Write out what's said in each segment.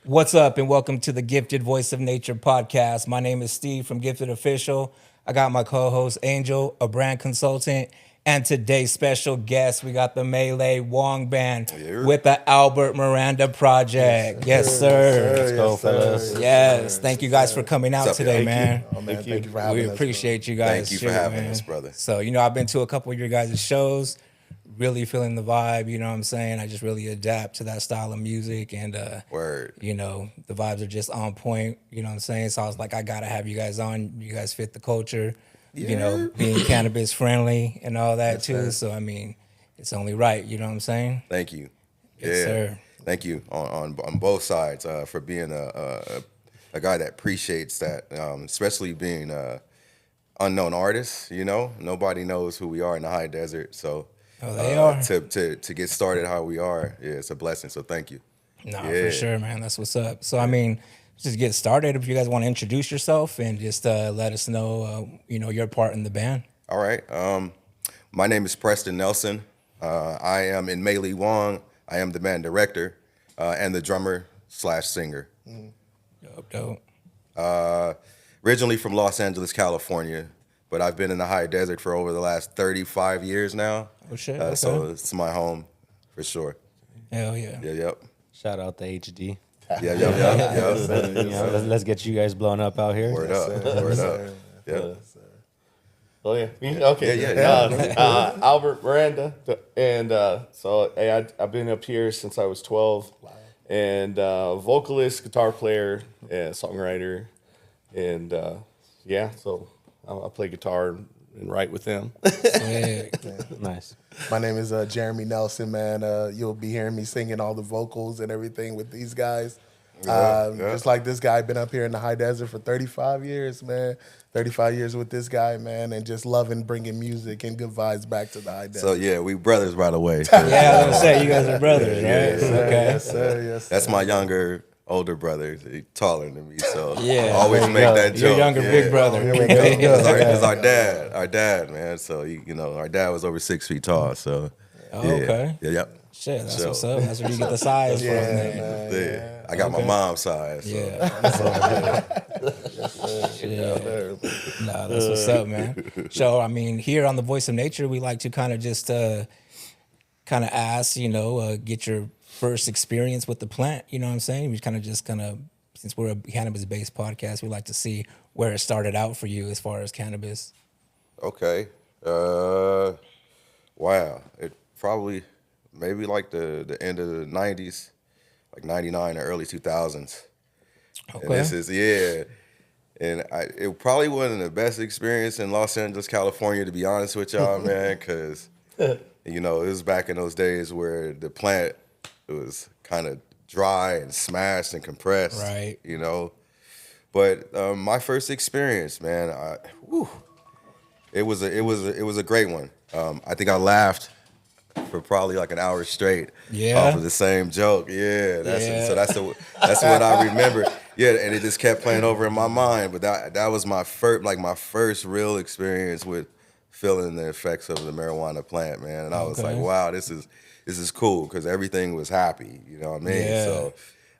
What's up, and welcome to the Gifted Voice of Nature podcast. My name is Steve from Gifted Official. I got my co-host Angel, a brand consultant, and today's special guest, we got the Miei Li Wong band with the Albert Miranda Project. Yes, sir. Let's go, fellas. Yes, thank you guys for coming out today, Thank man. you. Oh, man. Thank you for having us. We appreciate you guys. Thank you for having us, brother. So, I've been to a couple of your guys' shows, really feeling the vibe, you know what I'm saying? I just really adapt to that style of music, and Word. the vibes are just on point, you know what I'm saying? So I was like, I gotta have you guys on. You guys fit the culture, being cannabis friendly and all that too. So I mean, it's only right, you know what I'm saying? Thank you. Yes, sir. Thank you on both sides for being a guy that appreciates that, especially being a unknown artist. Nobody knows who we are in the high desert, so. They are. To get started how we are, it's a blessing. So thank you. No, for sure, man. That's what's up. So I mean, just get started. If you guys want to introduce yourself and just let us know, your part in the band. All right. My name is Preston Nelson. I am in Miei Li Wong. I am the band director and the drummer/singer. Dope. Originally from Los Angeles, California, but I've been in the high desert for over the last 35 years now. Oh, shit. Okay. So it's my home for sure. Hell yeah. Yep. Shout out to HD. Yeah. Let's get you guys blown up out here. Word up. Word up. Yeah. Oh yeah. Okay. Yeah. Albert Miranda, and I've been up here since I was 12, and vocalist, guitar player, and songwriter, and so I play guitar and write with them. Nice. My name is Jeremy Nelson, man. You'll be hearing me singing all the vocals and everything with these guys. Just like this guy, been up here in the high desert for 35 years, man. 35 years with this guy, man, and just loving bringing music and good vibes back to the high desert. So yeah, we brothers right away. Yeah, I was gonna say you guys are brothers, right? Yes, sir. Okay. Yes, sir. Yes, sir. That's my older brother. He's taller than me, so Yeah. I always make that joke. Your younger big brother. Because our dad, man. So our dad was over 6 feet tall. So Okay. Yep. Shit, that's what's up. That's where you get the size from. Man. Yeah. I got my mom's size. So. Yeah. Nah, that's what's up, man. So, I mean, here on the Voice of Nature, we like to kind of just ask, get your first experience with the plant. You know what I'm saying? We since we're a cannabis-based podcast, we like to see where it started out for you as far as cannabis. Okay. Wow. It probably maybe like the end of the 90s, like 99 or early 2000s. Okay. And this is, and it probably wasn't the best experience in Los Angeles, California, to be honest with y'all, man, because, it was back in those days where the plant was kind of dry and smashed and compressed, Right. But my first experience, man, it was a great one. I think I laughed for probably like an hour straight off of the same joke. So that's what I remember. Yeah, and it just kept playing over in my mind. But that was my first real experience with feeling the effects of the marijuana plant, man. And I was like, wow, this is cool because everything was happy. You know what I mean? Yeah. So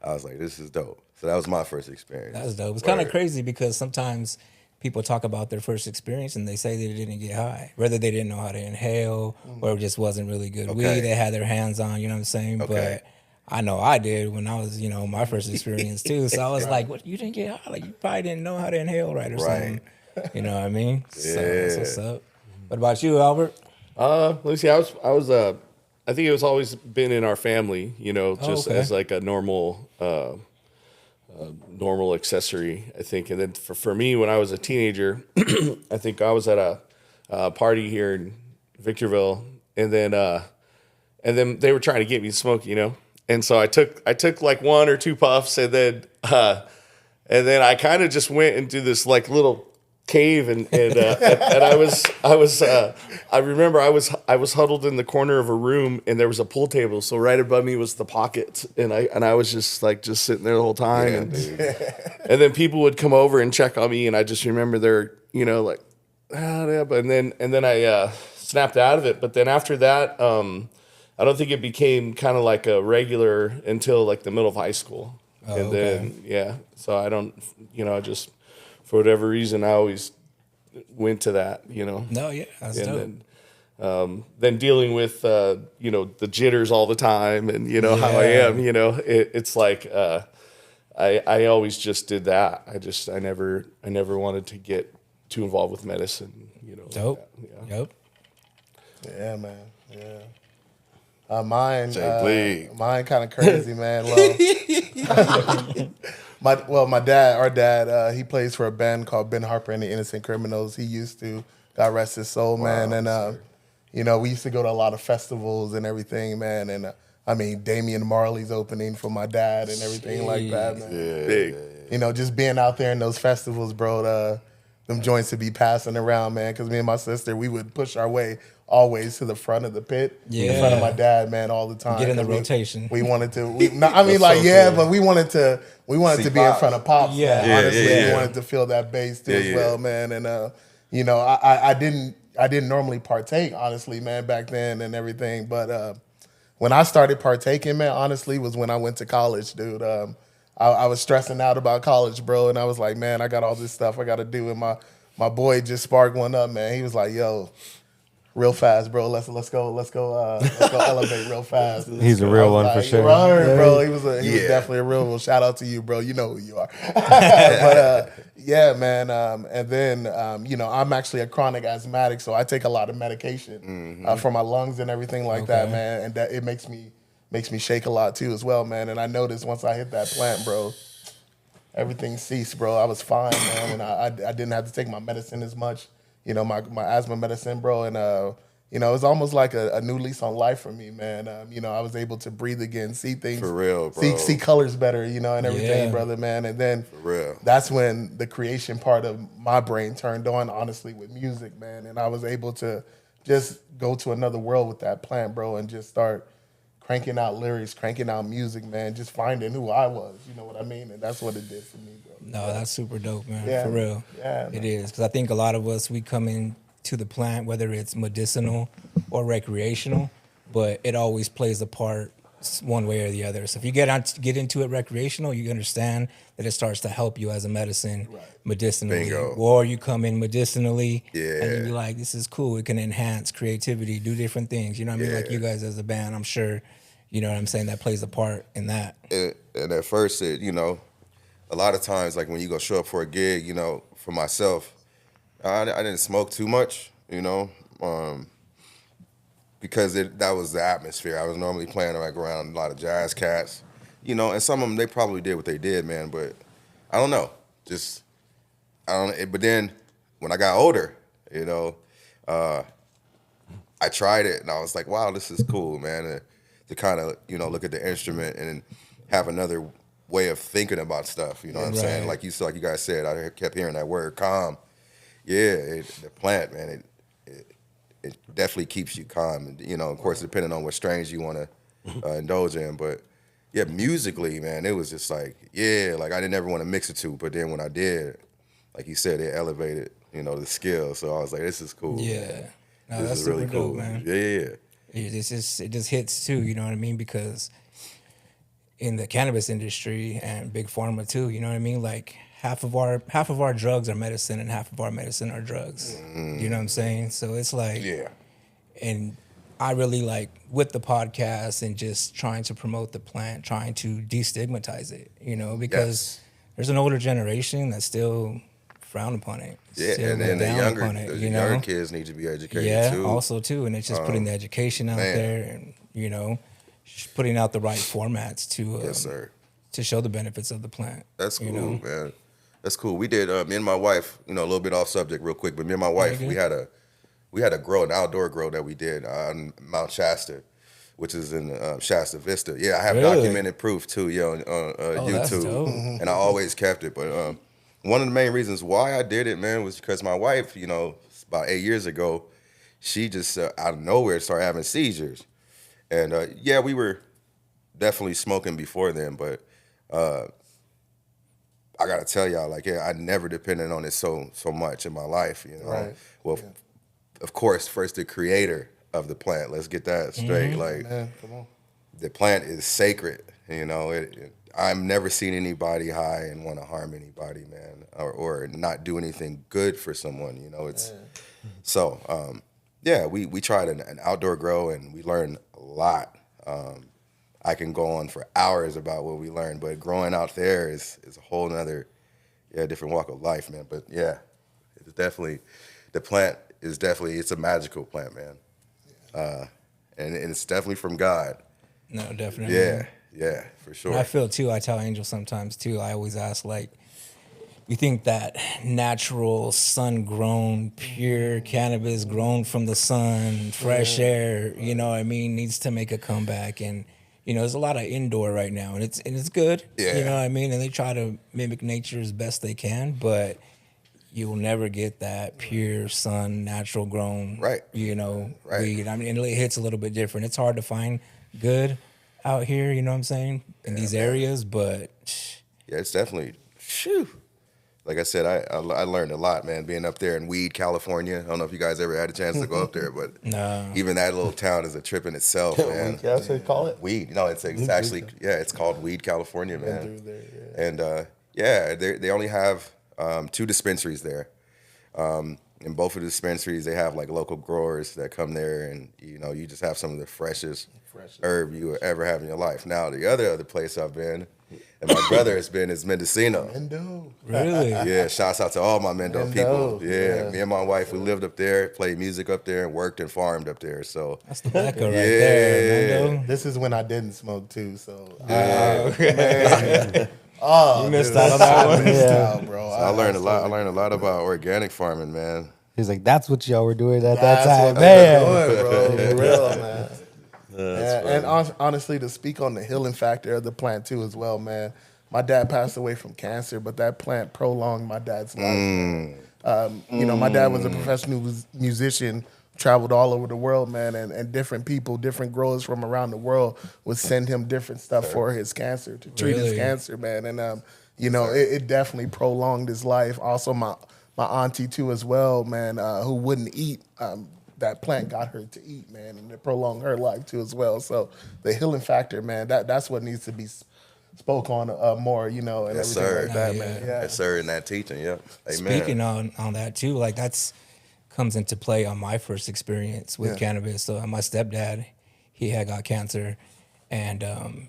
I was like, this is dope. So that was my first experience. That's dope. It's kind of crazy because sometimes people talk about their first experience and they say they didn't get high, whether they didn't know how to inhale or it just wasn't really good weed they had their hands on, you know what I'm saying? Okay. But I know I did when I was, my first experience too. So I was like, what, you didn't get high? Like you probably didn't know how to inhale right or something. You know what I mean? So that's what's up. What about you, Albert? Let me see. I think it was always been in our family, as like a normal accessory, I think. And then for me, when I was a teenager, I think I was at a party here in Victorville, and then they were trying to get me to smoke, And so I took like one or two puffs, and then I kind of just went into this like little cave, and I remember I was huddled in the corner of a room, and there was a pool table. So right above me was the pocket, and I was just sitting there the whole time, and then people would come over and check on me, and I just remember they're like, and then I snapped out of it. But then after that, I don't think it became kind of like a regular until like the middle of high school. And then, so I don't, I just, for whatever reason, I always went to that, No, yeah, that's dope. Then dealing with, the jitters all the time and, how I am, it's like, I always just did that. I never wanted to get too involved with medicine, Dope. Like that. Yep. Yeah, man. Yeah. Mine kind of crazy, man. Well, my dad, our dad, he plays for a band called Ben Harper and the Innocent Criminals. He used to, God rest his soul, man. And we used to go to a lot of festivals and everything, man. And I mean, Damian Marley's opening for my dad and everything like that, man. Yeah, Big. Just being out there in those festivals, bro. Them joints to be passing around, man. Because me and my sister, we would push our way always to the front of the pit, in front of my dad, man, all the time. Get in the rotation. We wanted to. But we wanted to be in front of Pops. Yeah. Man. Honestly, yeah. we wanted to feel that bass too as well, man. And I didn't normally partake, honestly, man, back then and everything. But when I started partaking, man, honestly, was when I went to college, dude. I was stressing out about college, bro, and I was like, man, I got all this stuff I got to do. And my boy just sparked one up, man. He was like, yo, real fast, bro. Let's go elevate real fast. He's a real one for sure. Bro. He was definitely a real one. Shout out to you, bro. You know who you are. But yeah, man. And then I'm actually a chronic asthmatic, so I take a lot of medication for my lungs and everything like that, man. And that it makes me shake a lot too as well, man. And I noticed once I hit that plant, bro, everything ceased, bro. I was fine, man, and I didn't have to take my medicine as much. My asthma medicine, bro, and it was almost like a new lease on life for me, man. I was able to breathe again, see things For real, bro. see colors better, and everything, Yeah. brother, man. And then For real. that's when the creation part of my brain turned on, honestly, with music, man. And I was able to just go to another world with that plant, bro, and just start cranking out lyrics, cranking out music, man, just finding who I was, you know what I mean? And that's what it did for me, bro. No, that's super dope, man. Yeah. For real. Yeah, It man. is. Because I think a lot of us, we come into the plant, whether it's medicinal or recreational, but it always plays a part one way or the other. So if you get into it recreational, you understand that it starts to help you as a medicine medicinally. Bingo. Or you come in medicinally and Yeah. you're like, this is cool. It can enhance creativity, do different things. You know what I mean? Like Yeah. you guys as a band, I'm sure, you know what I'm saying, that plays a part in that. And at first, a lot of times, like when you go show up for a gig, for myself, I didn't smoke too much, because that was the atmosphere. I was normally playing like around a lot of jazz cats, and some of them, they probably did what they did, man, but I don't know. But then when I got older, I tried it and I was like, wow, this is cool, man. To kind of, look at the instrument and have another way of thinking about stuff. You know what I'm saying? Like you guys said, I kept hearing that word calm. Yeah, the plant, man, it definitely keeps you calm. And, of course, depending on what strains you want to indulge in. But yeah, musically, man, it was just like, like I didn't ever want to mix the two. But then when I did, like you said, it elevated, the skill. So I was like, this is cool. Yeah. Man. No, This that's is really super cool. dope, man. Yeah. It just hits too, you know what I mean? Because in the cannabis industry and big pharma too, you know what I mean? Like half of our drugs are medicine and half of our medicine are drugs. You know what I'm saying? So it's like, and I really like with the podcast and just trying to promote the plant, trying to destigmatize it, because there's an older generation that still frown upon it. Yeah, still and look then the down younger, upon it, the you know? younger kids need to be educated Yeah, too. also too, and it's just putting the education out man. there, and putting out the right formats to Yes, sir. to show the benefits of the plant. That's cool, you know? man. That's cool. We did. Me and my wife, a little bit off subject, real quick, but me and my wife, we had a grow, an outdoor grow that we did on Mount Shasta, which is in Shasta Vista. Yeah, I have Really? documented proof too, on That's YouTube, dope. and I always kept it. But one of the main reasons why I did it, man, was because my wife, about 8 years ago, she just out of nowhere started having seizures, and we were definitely smoking before then, but I gotta tell y'all, I never depended on it so much in my life, Right. Well, of course, first the creator of the plant. Let's get that straight. Man, come on. The plant is sacred. It I've never seen anybody high and want to harm anybody, man, or not do anything good for someone. You know, it's so. Yeah, we tried an outdoor grow and we learned a lot. I can go on for hours about what we learned, but growing out there is a whole nother, different walk of life, man. But yeah, it's definitely, the plant is definitely, it's a magical plant, man. And it's definitely from God. No, definitely. Yeah, for sure. I feel too. I tell Angel sometimes too. I always ask, like, you think that natural, sun-grown, pure cannabis grown from the sun, fresh air, you know what I mean, needs to make a comeback. And, you know, there's a lot of indoor right now, and it's good. Yeah. You know what I mean? And they try to mimic nature as best they can, but you'll never get that pure sun, natural grown, Right. you know, Right. weed. I mean, it hits a little bit different. It's hard to find good out here, you know what I'm saying, in these areas, but Yeah, it's definitely, shoo. Like I said, I learned a lot, man, being up there in Weed, California. I don't know if you guys ever had a chance to go up there, but even that little town is a trip in itself, man. Yeah, that's what you call it. Weed. No, it's actually, it's called Weed, California, man. And they only have 2 dispensaries there. In both of the dispensaries, they have like local growers that come there, and you know, you just have some of the freshest herb you will ever have in your life. Now, the other place I've been, and my brother has been, is Mendocino. Mendo. really. Yeah, shouts out to all my Mendo people. Yeah. Yeah, me and my wife, we lived up there, played music up there, and worked and farmed up there. So That's the Mecca right there, Mando. This is when I didn't smoke too, so You missed out on that one. missed out, bro. I learned a lot. I learned a lot about organic farming, man. He's like, that's what y'all were doing at that That's time, what man. I'm doing, bro. For real, man. And honestly, to speak on the healing factor of the plant too, as well, man. My dad passed away from cancer, but that plant prolonged my dad's life. You know, my dad was a professional musician, traveled all over the world, man, and different people, different growers from around the world would send him different stuff for his cancer, to treat his Really? cancer, man. And you know, it definitely prolonged his life. Also, my auntie too, as well, man, who wouldn't eat. That plant got her to eat, man, and it prolonged her life too, as well. So the healing factor, man, that's what needs to be spoke on more, you know, and Yes, everything sir. like that, Yeah. man. Yeah. Yes, sir, in that teaching, yep. Amen. Speaking on that too, like that's comes into play on my first experience with cannabis. So my stepdad, he had got cancer, and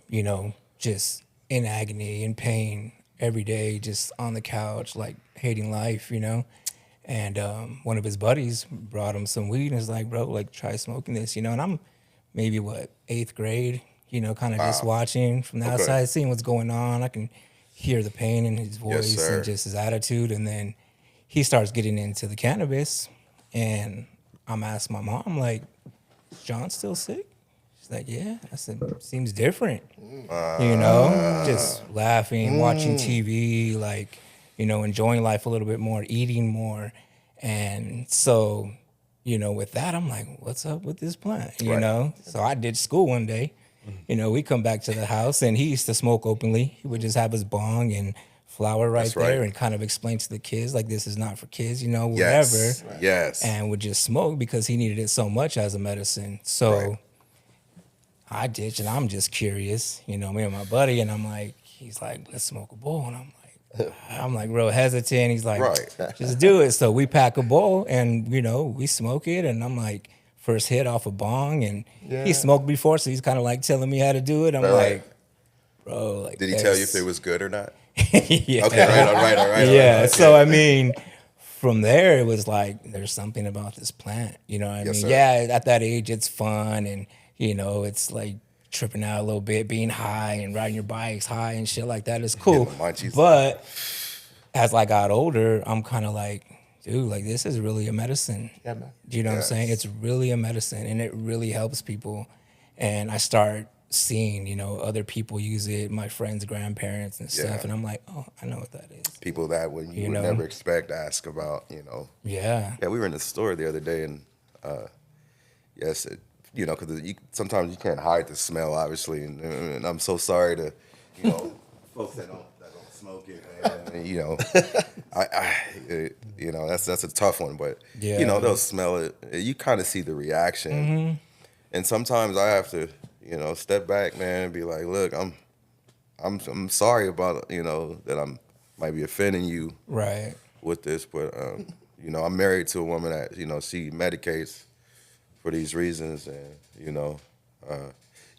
you know, just in agony, in pain every day, just on the couch, like hating life, you know. And one of his buddies brought him some weed and was like, bro, like try smoking this, you know. And I'm maybe 8th grade, you know, kind of just watching from the outside, seeing what's going on. I can hear the pain in his voice sir. and just his attitude. And then he starts getting into the cannabis, and I'm asking my mom, like, is John still sick? She's like, yeah. I said, seems different. You know, just laughing, watching TV, like, you know, enjoying life a little bit more, eating more. And so, you know, with that, I'm like, what's up with this plant? You know? So I did school one day. You know, we come back to the house, and he used to smoke openly. He would just have his bong and flower right That's there right. and kind of explain to the kids, like, this is not for kids, you know, whatever. Yes. Yes. And would just smoke because he needed it so much as a medicine. So Right. I ditched, and I'm just curious, you know, me and my buddy, and I'm like, he's like, let's smoke a bowl. And I'm like real hesitant. He's like, Right. just do it. So we pack a bowl, and, you know, we smoke it. And I'm like, first hit off a bong, and he smoked before, so he's kind of like telling me how to do it. I'm Right. like, bro, like, Did he tell you if it was good or not? yeah. Okay, all right. Yeah. So I mean, from there it was like there's something about this plant. You know what I Yes, mean? sir. Yeah, at that age it's fun, and you know, it's like tripping out a little bit, being high and riding your bikes high and shit like that is cool. the munchies. But as I got older, I'm kind of like, dude, like this is really a medicine. Yeah, man. Do you know what I'm saying? Yes. It's really a medicine, and it really helps people. And I start seeing, you know, other people use it, my friends' grandparents and stuff, Yeah. and I'm like, oh, I know what that is. People that when you You would know? never expect to ask about, you know. Yeah. Yeah, we were in the store the other day, and yes, you know, because sometimes you can't hide the smell, obviously, and I'm so sorry to, you know, folks that don't smoke it, man. And, you know, you know, that's a tough one, but Yeah. you know, they'll smell it. You kind of see the reaction, and sometimes I have to, you know, step back, man, and be like, look, I'm sorry about that might be offending you Right. with this, but I'm married to a woman that she medicates for these reasons, and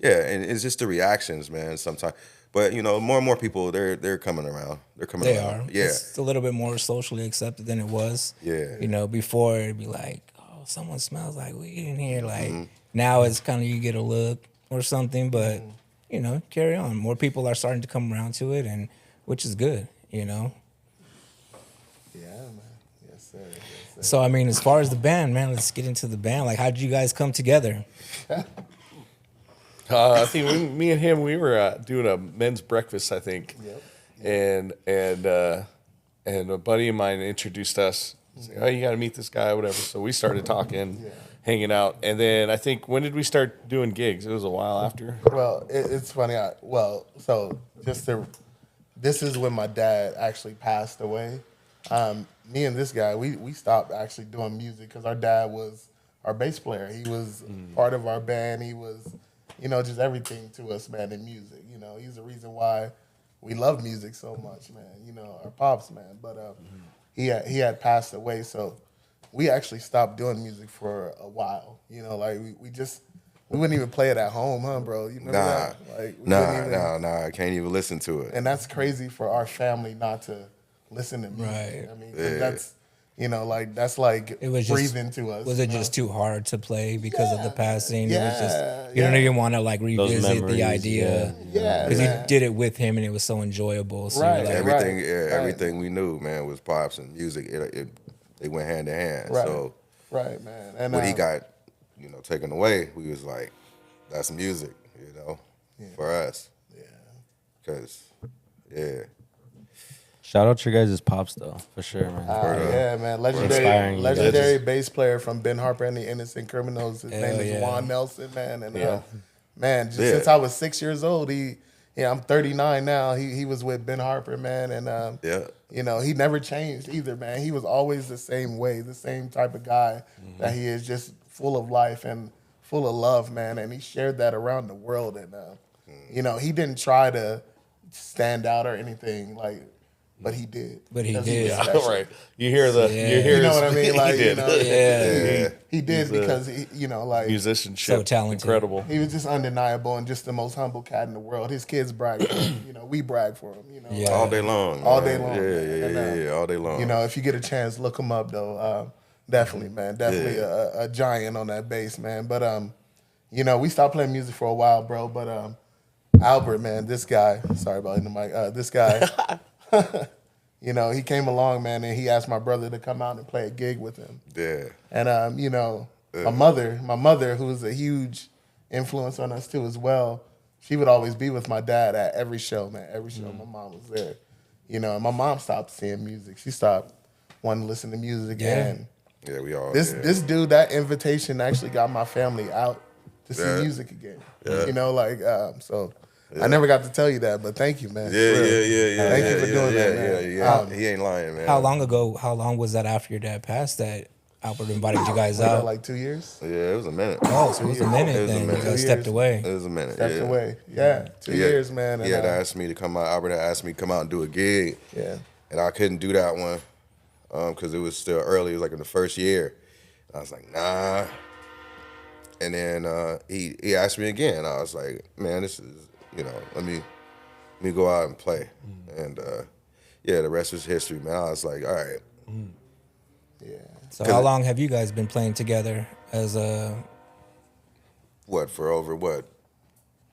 and it's just the reactions, man. Sometimes, but more and more people they're coming around. They're coming They around. are. Yeah, It's a little bit more socially accepted than it was. Yeah. Before it'd be like, oh, someone smells like weed in here. Like now it's kind of you get a look or something, but carry on. More people are starting to come around to it, and which is good. Yeah, man. Yes, sir. Yes, sir. So I mean, as far as the band, man, let's get into the band. Like, how did you guys come together? I think me and him, we were doing a men's breakfast, I think. Yep. And a buddy of mine introduced us. Like, oh, you got to meet this guy, whatever. So we started talking, hanging out. And then I think, when did we start doing gigs? It was a while after. Well, it's funny. This is when my dad actually passed away. Me and this guy, we stopped actually doing music because our dad was our bass player. He was part of our band. He was, just everything to us, man, in music. He's the reason why we love music so much, man. Our pops, man. But he had passed away, so we actually stopped doing music for a while. We wouldn't even play it at home, huh, bro? You remember that? Nah. I can't even listen to it. And that's crazy for our family not to listen to music. Right. I mean, that's that's like It was breathing to us. Was it just too hard to play because of the passing? It was just Yeah, you don't yeah. even want to like revisit the memories, idea. Yeah, Because you man. did it with him and it was so enjoyable. So Right. you're like, Everything, right. everything we knew, man, was pops and music. They went hand in hand. Right. So Right, man. And when he got, taken away, we was like, that's music, for us. yeah. Because, Shout out to your guys' pops though, for sure, man. Yeah, man. Inspiring you guys. Legendary bass player from Ben Harper and the Innocent Criminals. His Hell name is yeah. Juan Nelson, man. And Yeah. man, just Yeah. since I was 6 years old, I'm 39 now. He was with Ben Harper, man, and he never changed either, man. He was always the same way, the same type of guy that he is, just full of life and full of love, man. And he shared that around the world. And he didn't try to stand out or anything, but he did. But he Because did. was Yeah, special. Right. You hear You know what I mean? Like, he did. he did He's a because musicianship. So talented. Incredible. he was just undeniable and just the most humble cat in the world. His kids brag for him. We brag for him. Yeah. all day long. All man. day long, Yeah, man. And, all day long. If you get a chance, look him up though. Definitely, man. Definitely a giant on that bass, man. But we stopped playing music for a while, bro. But Albert, man, this guy. Sorry about hitting the mic. This guy. He came along, man, and he asked my brother to come out and play a gig with him. Yeah. And my mother, who was a huge influence on us too as well, she would always be with my dad at every show, man. Every show, my mom was there. And my mom stopped seeing music. She stopped wanting to listen to music. Yeah. And Yeah, we all. this dude, that invitation actually got my family out to see Yeah. music again. Yeah. So I never got to tell you that, but thank you, man. Yeah. For real. Thank you for doing that, man. Yeah. He ain't lying, man. How long was that after your dad passed that Albert invited you guys Was that out? like 2 years? Yeah, it was a minute. Oh, so it was a minute It was a then. minute. You guys 2 stepped years. away. It was a minute. Stepped yeah. away. Yeah, 2 years, man. He had asked me to come out. Albert had asked me to come out and do a gig. Yeah. And I couldn't do that one because it was still early. It was like in the first year. I was like, nah. And then he asked me again. I was like, man, this is, let me go out and play. And the rest was history, man. I was like, all right. Yeah. So how long have you guys been playing together as a? For over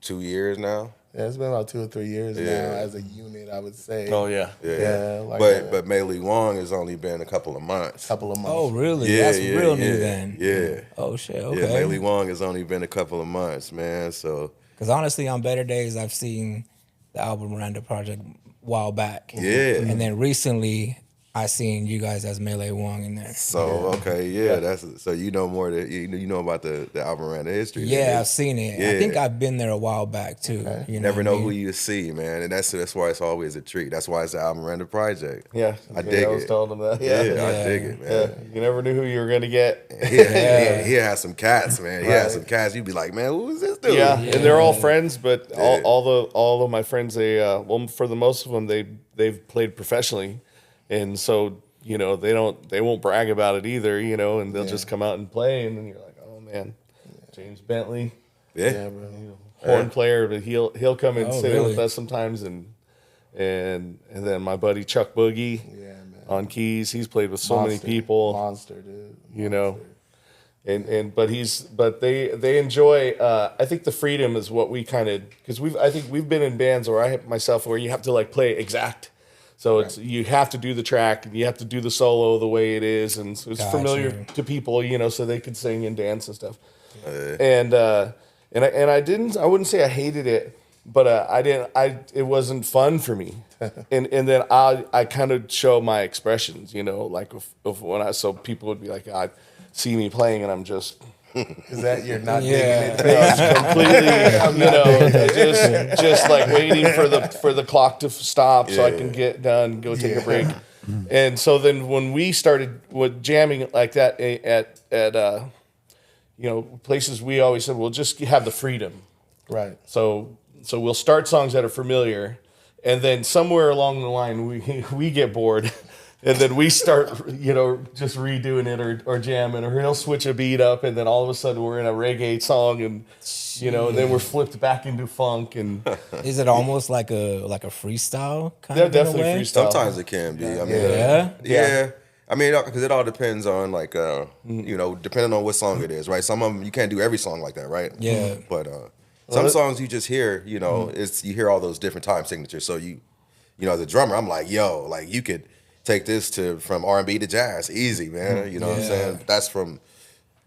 2 years now? Yeah, it's been about 2 or 3 years now Yeah. as a unit, I would say. Oh yeah. Yeah, like but Miei Li Wong has only been a couple of months. couple of months. Oh, really? Yeah, That's real new then. Yeah. Oh shit. Yeah, Okay. Miei Li Wong has only been a couple of months, man. So Because honestly, on Better Days, I've seen the Albert Miranda project a while back. Yeah. And then recently, I seen you guys as Miei Li Wong in there. So okay, that's so you know more that you know about the Alvaranda history. Yeah, I've seen it. I think I've been there a while back too. You never know know what I who mean? you see, man, and that's why it's always a treat. That's why it's the Alvaranda Project. Yeah, I dig I was it. telling him that. Yeah, Yeah, I dig it, man. yeah. You never knew who you were gonna get. He had some cats, man. He had some cats. You'd be like, man, who is this dude? Yeah, and they're all friends, but all of my friends, they well, for the most of them, they've played professionally, and so you know they won't brag about it either, you know, and they'll just come out and play, and then you're like, oh man, James Bentley, Yeah. horn player, but he'll come and sit in with really? us sometimes, and then my buddy Chuck Boogie, on keys, he's played with so many people, Monster, dude. you know. But they enjoy. I think the freedom is what we kind of, because I think we've been in bands where I have myself where you have to like play exact, so it's you have to do the track and you have to do the solo the way it is, and so it's familiar to people, you know, so they could sing and dance and stuff. And I wouldn't say I hated it, but it wasn't fun for me. and then I kind of show my expressions, you know, like of when so people would be like, I see me playing and I'm just Is that you're not Yeah. digging it? completely, you know, just like waiting for the clock to stop so I can get done, go take a break. And so then when we started with jamming like that at you know, places, we always said, we'll just have the freedom. Right. So we'll start songs that are familiar, and then somewhere along the line we get bored, and then we start, you know, just redoing it or jamming, or he'll switch a beat up, and then all of a sudden we're in a reggae song, and you know, and then we're flipped back into funk, and Is it almost like a freestyle kind they're of in a definitely way? freestyle. Sometimes it can be. I mean, Yeah? I mean, because it all depends on like, you know, depending on what song it is, right? Some of them you can't do every song like that, right? Yeah. But some songs you just hear, you know, you hear all those different time signatures. So you know, as a drummer, I'm like, yo, like you could take this from R&B to jazz, easy, man. You know what I'm saying? That's from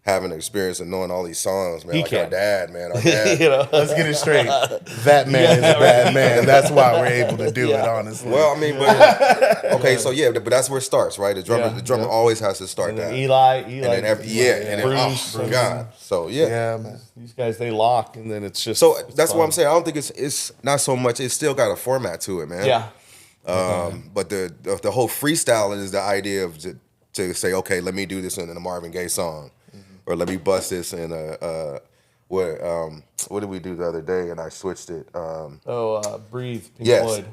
having experience and knowing all these songs, man. Our dad, man. Our dad. You know, Let's get it straight. That man is a bad man. That's why we're able to do it, honestly. Well, I mean, but okay, so yeah, but that's where it starts, right? The drummer always has to start and then that. Eli, And then and then Bruce, oh God. So yeah. man. these guys, they lock, and then it's just So that's fun. what I'm saying. I don't think it's not so much. It's still got a format to it, man. Yeah. But the whole freestyling is the idea of to say, okay, let me do this in a Marvin Gaye song, or let me bust this in what did we do the other day? And I switched it. Breathe, Pink Yes. Floyd.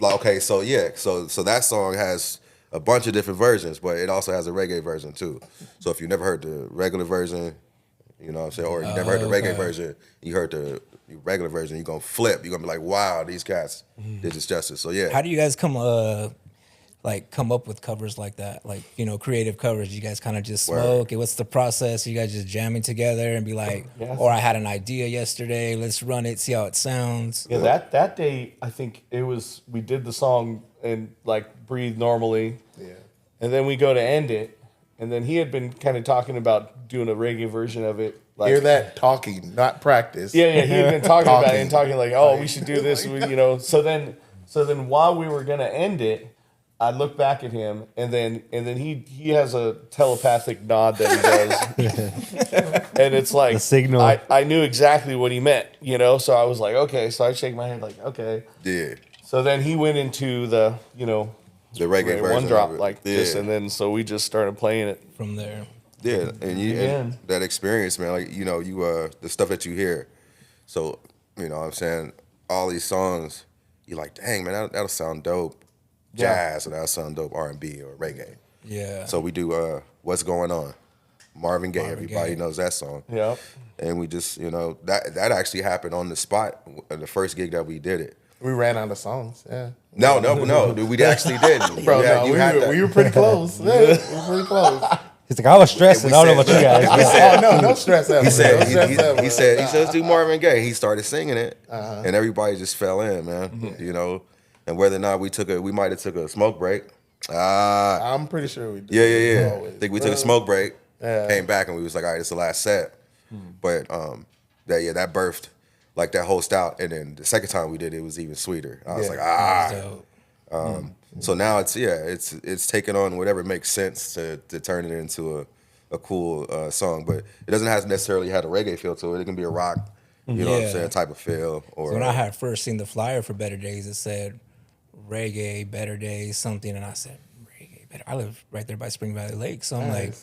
Like, okay, so yeah, so that song has a bunch of different versions, but it also has a reggae version too. So if you never heard the regular version, you know what I'm saying, or you never heard the reggae version, you heard the regular version, you're gonna flip. You're gonna be like, wow, these cats did this justice. So yeah. How do you guys come up with covers like that? Like, you know, creative covers. You guys kind of just smoke. What's the process? You guys just jamming together and be like, or I had an idea yesterday. Let's run it, see how it sounds. Yeah, that day, I think we did the song and like breathe normally. Yeah. And then we go to end it. And then he had been kind of talking about doing a reggae version of it. Like, Hear that? Talking, not practice. Yeah, he had been talking about it and Talking. talking like, oh, we should do this, you know. So then while we were gonna end it, I look back at him, and then he has a telepathic nod that he does, and it's like The signal. I knew exactly what he meant, you know. So I was like, okay. So I shake my head like, okay. Yeah. So then he went into the, you know, The reggae version. one drop of it. like this, and then so we just started playing it. From there. Yeah, and that experience, man, like, you know, the stuff that you hear. So, you know what I'm saying, all these songs, you're like, dang, man, that'll sound dope jazz, or that'll sound dope R&B or reggae. Yeah. So we do What's Going On, Marvin Gaye. Everybody Gaye. knows that song. Yeah. And we just, you know, that actually happened on the spot, the first gig that we did it. We ran out of songs. Yeah. No, we actually didn't. Bro, You had that. we were pretty close. Yeah, we were pretty close. He's like, I was stressing. I don't know about you guys. Oh, no stress ever. He said, no stress ever. he said, let's do Marvin Gaye. He started singing it, and everybody just fell in, man. You know, and whether or not we might have took a smoke break. I'm pretty sure we did. Yeah. Always. I think we took a smoke break, came back, and we was like, all right, it's the last set. But that birthed like that whole stout, and then the second time we did it was even sweeter. I was like, That was dope. So now it's taken on whatever makes sense to turn it into a cool song, but it doesn't have necessarily have a reggae feel to it. It can be a rock, you know what I'm saying, type of feel. Or So when I had first seen the flyer for Better Days, it said reggae, Better Days, something, and I said reggae, better. I live right there by Spring Valley Lake, so I'm like,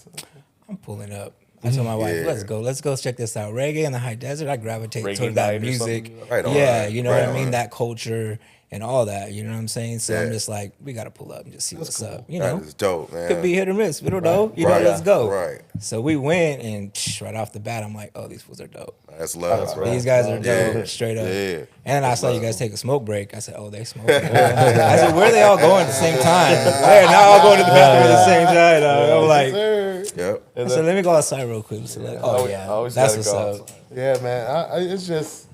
I'm pulling up. I told my wife, let's go check this out. Reggae in the high desert. I gravitate Reggae toward that night or music. something. Right on, yeah, right. you know Right what I mean? on. That culture and all that. You know what I'm saying? So I'm Yeah. just like, we gotta pull up and just see what's up. You that know, is dope, man. could be hit or miss. We don't know. You Right. know, let's go. Right. So we went and right off the bat, I'm like, oh, these fools are dope. That's love, bro. These guys are dope, Yeah. straight up. Yeah. And I saw you guys take a smoke break. I said, oh, they smoking. I said, where are they all going at the same time? They're not all going to the bathroom at the same time. I'm like, Yep. I said, let me go outside real quick. So like, oh, yeah, always that's gotta what's go up. Yeah, man. It's just,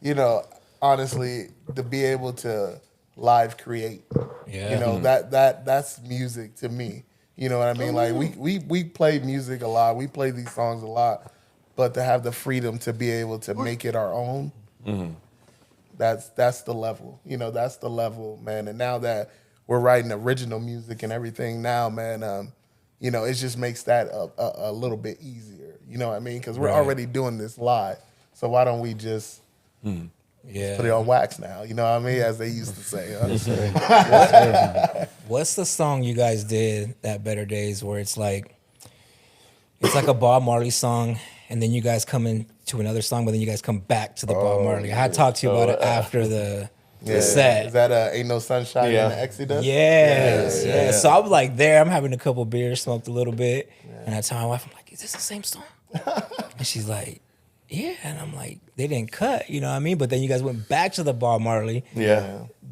you know, honestly, to be able to live create. Yeah. You know, that's music to me. You know what I mean? Like we play music a lot. We play these songs a lot, but to have the freedom to be able to make it our own, that's the level. You know, that's the level, man. And now that we're writing original music and everything now, man, you know, it just makes that a little bit easier. You know what I mean? Because we're Right. already doing this live. So why don't we just Yeah. put it on wax now? You know what I mean? As they used to say. Huh? What's the song you guys did at Better Days where it's like a Bob Marley song, and then you guys come into another song, but then you guys come back to the Bob Marley. I had talked to you about it after the set. Is that Ain't No Sunshine in the Exodus? Yes, yeah. So I'm like there. I'm having a couple beers, smoked a little bit, and I tell my wife, I'm like, "Is this the same song?" And she's like, "Yeah." And I'm like, "They didn't cut, you know what I mean?" But then you guys went back to the Bob Marley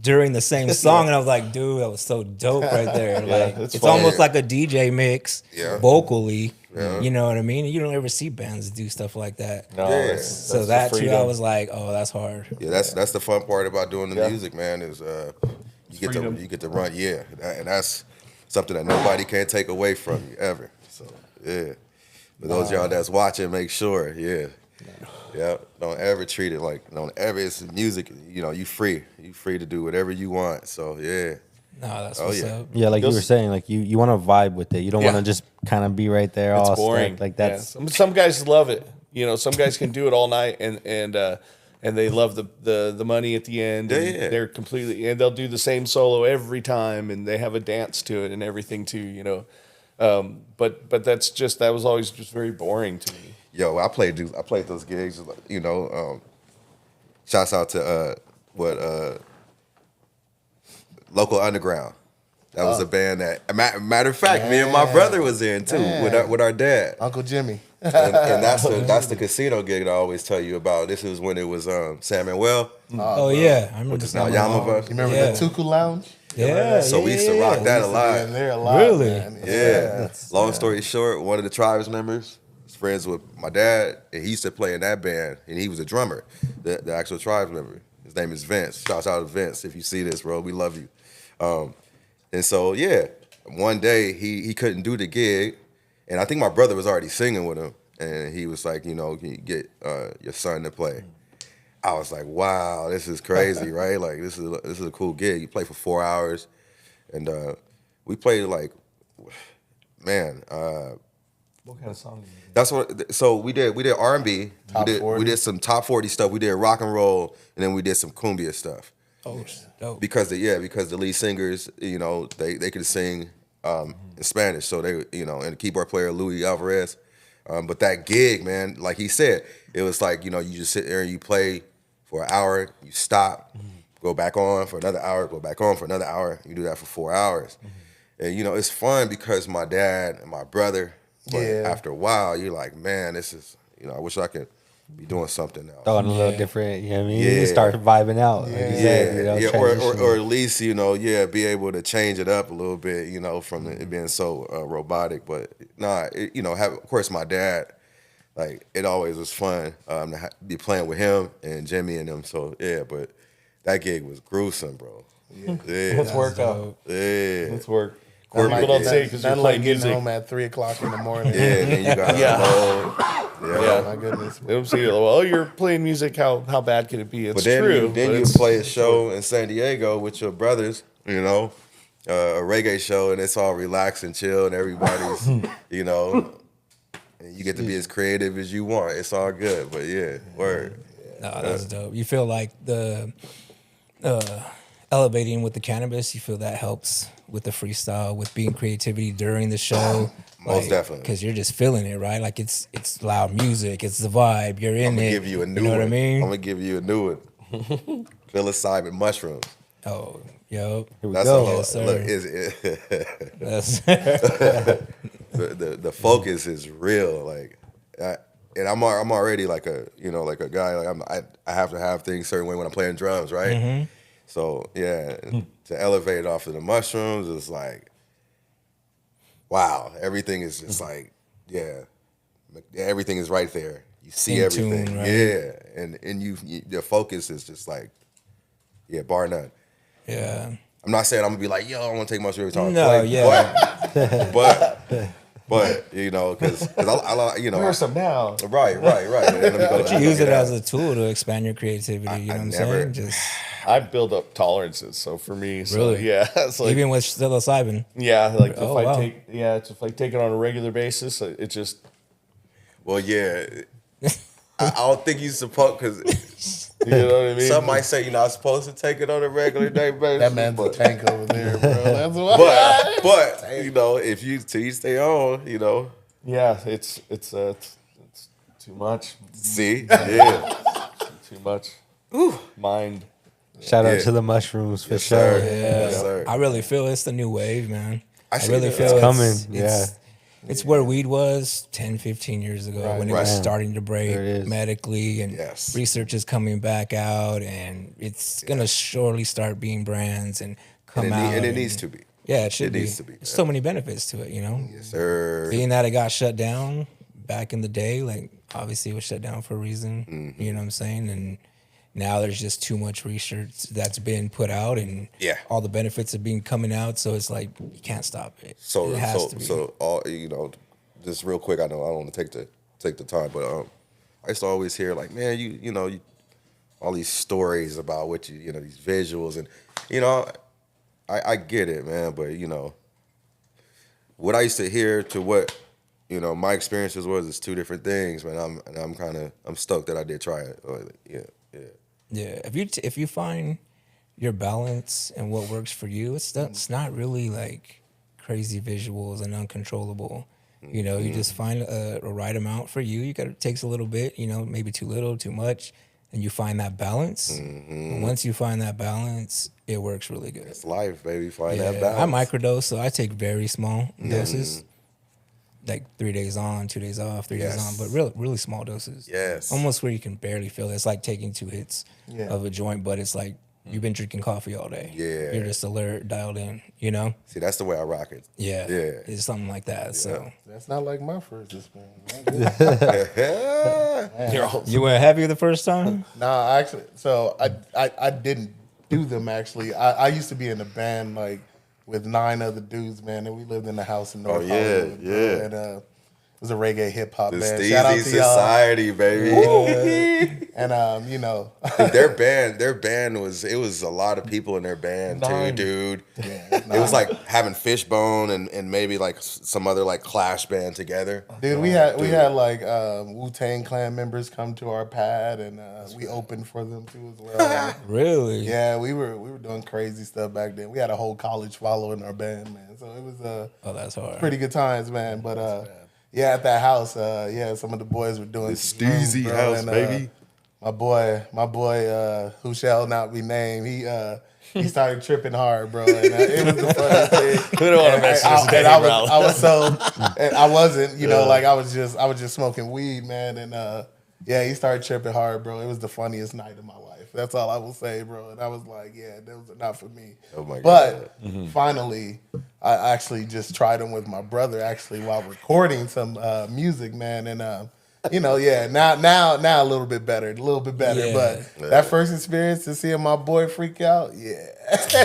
during the same song, and I was like, "Dude, that was so dope right there." Like it's it's fun. almost like a DJ mix vocally. Yeah. You know what I mean? You don't ever see bands do stuff like that. No, Yeah. that's So the that too, I freedom. was like, "Oh, that's hard." Yeah, that's the fun part about doing the Yeah. music, man. Is you freedom. get to run, and that's something that nobody can take away from you ever. So yeah, for those of y'all that's watching, make sure, don't ever treat it like it's music. You know, you free to do whatever you want. So yeah, No, that's Oh, what's yeah. up. Yeah, like you Those- were saying, like you want to vibe with it. You don't Yeah. want to just kind of be right there, It's all boring. stuck. Like Yeah. that's Some guys love it. You know, some guys can do it all night and they love the money at the end. And Yeah. they're completely and they'll do the same solo every time and they have a dance to it and everything too. You know, but that was always just very boring to me. yo, I played those gigs. You know, shouts out to Local Underground. That was a band that, matter of fact, me and my brother was in too with our dad. Uncle Jimmy. And that's the casino gig that I always tell you about. This is when it was San Manuel, Oh yeah, I remember which is now Sam Yamava. Malone. You remember Yeah. the Tuku Lounge? Yeah, So we used to rock that a In lot. there a lot. Really? Man. Yeah. Long story short, one of the Tribes members was friends with my dad, and he used to play in that band, and he was a drummer, the actual Tribes member. His name is Vince. Shouts out to Vince. If you see this, bro, we love you. And so, one day he couldn't do the gig, and I think my brother was already singing with him, and he was like, can you get your son to play? I was like, wow, this is crazy, right? Like, this is a cool gig. You play for 4 hours, and we played like, man. What kind of song? That's what. So we did R&B. Top 40. We did some top 40 stuff. We did rock and roll, and then we did some cumbia stuff. Oh, dope. Because the lead singers, they could sing in Spanish. So they, and the keyboard player Louis Alvarez. But that gig, man, like he said, it was like, you just sit there and you play for an hour, you stop, go back on for another hour, go back on for another hour. You do that for 4 hours. And, it's fun because my dad and my brother, but after a while, you're like, man, this is, I wish I could be doing something else. throwing a little different. You know what I mean? Yeah. You start vibing out. Like you said, transition. Or at least be able to change it up a little bit, from it being so robotic. But of course, my dad, like it always was fun to be playing with him and Jimmy and them. So but that gig was gruesome, bro. Yeah, Let's work out. yeah. Let's work. Or People don't say because you're Nothing playing like getting music. home at 3:00 in the morning. Yeah, and then you got Yeah. My goodness. They don't say, well, you're playing music. How bad can it be? It's But then true. then but you it's- play a show in San Diego with your brothers, and a reggae show and it's all relaxed and chill and everybody's, you know, and you get to be as creative as you want. It's all good. But yeah, word. No, that's dope. You feel like the elevating with the cannabis, you feel that helps with the freestyle, with being creativity during the show. Most definitely. Because you're just feeling it, right? Like it's loud music, it's the vibe, you're in I'm gonna it. give you a new know one. what I mean? I'm gonna give you a new one. Psilocybin mushrooms. Oh, yo. Here we That's go. a whole, Yes, sir. look, That's the focus is real. Like, and I'm already like a guy. Like I have to have things a certain way when I'm playing drums, right? Mm-hmm. So yeah, to elevate off of the mushrooms is like, wow. Everything is just like, yeah, everything is right there. You see In everything, tune, right? yeah, and your focus is just like, yeah, bar none. yeah. I'm not saying I'm gonna be like, yo, I want to take mushrooms every time No, I play, yeah. but you know, because I you know, Where's some now? right. And then let me go But you use it as a tool to expand your creativity, you know what I'm never- saying? Just I build up tolerances, so for me, so Really? yeah, it's like even with psilocybin. yeah, like if Oh, I wow. if I take it on a regular basis, it just well, yeah. I don't think you supposed because you know what I mean. some might say you're not supposed to take it on a regular day basis. That man's a but, tank over there, bro. That's what. but you know, if you to each their own, you know. Yeah, it's too much, See, yeah, too much. Mind. Shout out Yeah. to the mushrooms for Yes, sure. sir. Yes, sir. I really feel it's the new wave, man. I I see really that. feel It's coming, It's where weed was 10, 15 years ago when it was Right. starting to break There it is. medically, and Yes. research is coming back out, and it's gonna surely start being brands and come out. And it needs to be. Yeah, it should it be. needs to be, There's so many benefits to it, you know. Yes, sir. Being that it got shut down back in the day, like obviously it was shut down for a reason. Mm-hmm. You know what I'm saying? And now there's just too much research that's been put out, and Yeah. all the benefits are being coming out. So it's like you can't stop it. So it has to be. so all you know, just real quick. I know I don't want to take the time, but I used to always hear like, man, you know, all these stories about what you know, these visuals, and you know, I get it, man, but you know, what I used to hear to what you know my experiences was is two different things, man. I'm stoked that I did try it. Yeah. Yeah, if you find your balance and what works for you, it's not really like crazy visuals and uncontrollable. You know, you just find a right amount for you. It takes a little bit, you know, maybe too little, too much, and you find that balance. And once you find that balance, it works really good. It's life, baby. Find Yeah, that balance. I microdose, so I take very small doses, like 3 days on, 2 days off, 3 days Yes. on, but really small doses. Yes. Almost where you can barely feel it. It's like taking 2 hits Yeah. of a joint, but it's like you've been drinking coffee all day. Yeah. You're just alert, dialed in, you know? See, that's the way I rock it. Yeah. Yeah. It's something like that. So That's not like my first experience. You're all, you went heavy the first time? Nah, actually, so I didn't do them actually. I used to be in a band like with 9 other dudes, man, and we lived in a house in North yeah, Hollywood. bro, yeah. And it was a reggae hip hop The band. Shout out Steezy to y'all. Society, baby. And you know, their band was a lot of people in their band too, 9. dude. It was like having Fishbone and maybe like some other like Clash band together. dude, we had like Wu-Tang Clan members come to our pad, and we opened for them too as well. Really? Yeah, we were doing crazy stuff back then. We had a whole college following our band, man. So it was Oh, that's hard. pretty good times, man. But yeah, at that house, yeah, some of the boys were doing The some rooms, Steezy bro, house, and, baby. My boy, who shall not be named, he started tripping hard, bro. And it was the funniest thing. we don't want to mess his name, I bro. was so, and I wasn't, you know, like I was just smoking weed, man. And yeah, he started tripping hard, bro. It was the funniest night of my life. That's all I will say, bro. And I was like, yeah, that was not for me. Oh my But God. finally, I actually just tried them with my brother actually while recording some music, man. And you know, yeah, now a little bit better. Yeah. But that first experience to seeing my boy freak out, yeah.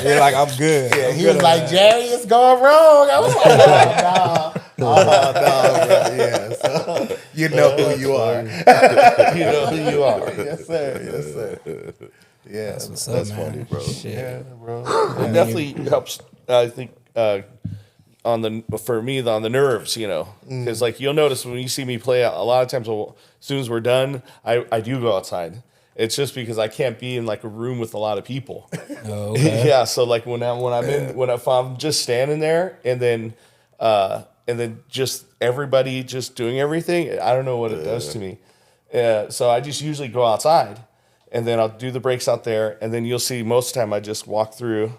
You're like, I'm good. Yeah, I'm he good was on like, that. Jerry, it's going wrong. I was like, oh, no, bro. Yeah, so you know who you are. you know who you are. Yes, sir. Yeah, What's up, That's man? funny, bro. Shit. yeah, bro. It definitely helps I think on the nerves, you know, because like you'll notice when you see me play, a lot of times as soon as we're done, I do go outside. It's just because I can't be in like a room with a lot of people. Oh, okay. Yeah, so like if I'm just standing there and then just everybody just doing everything, I don't know what it does to me. So I just usually go outside, and then I'll do the breaks out there, and then you'll see most of the time I just walk through,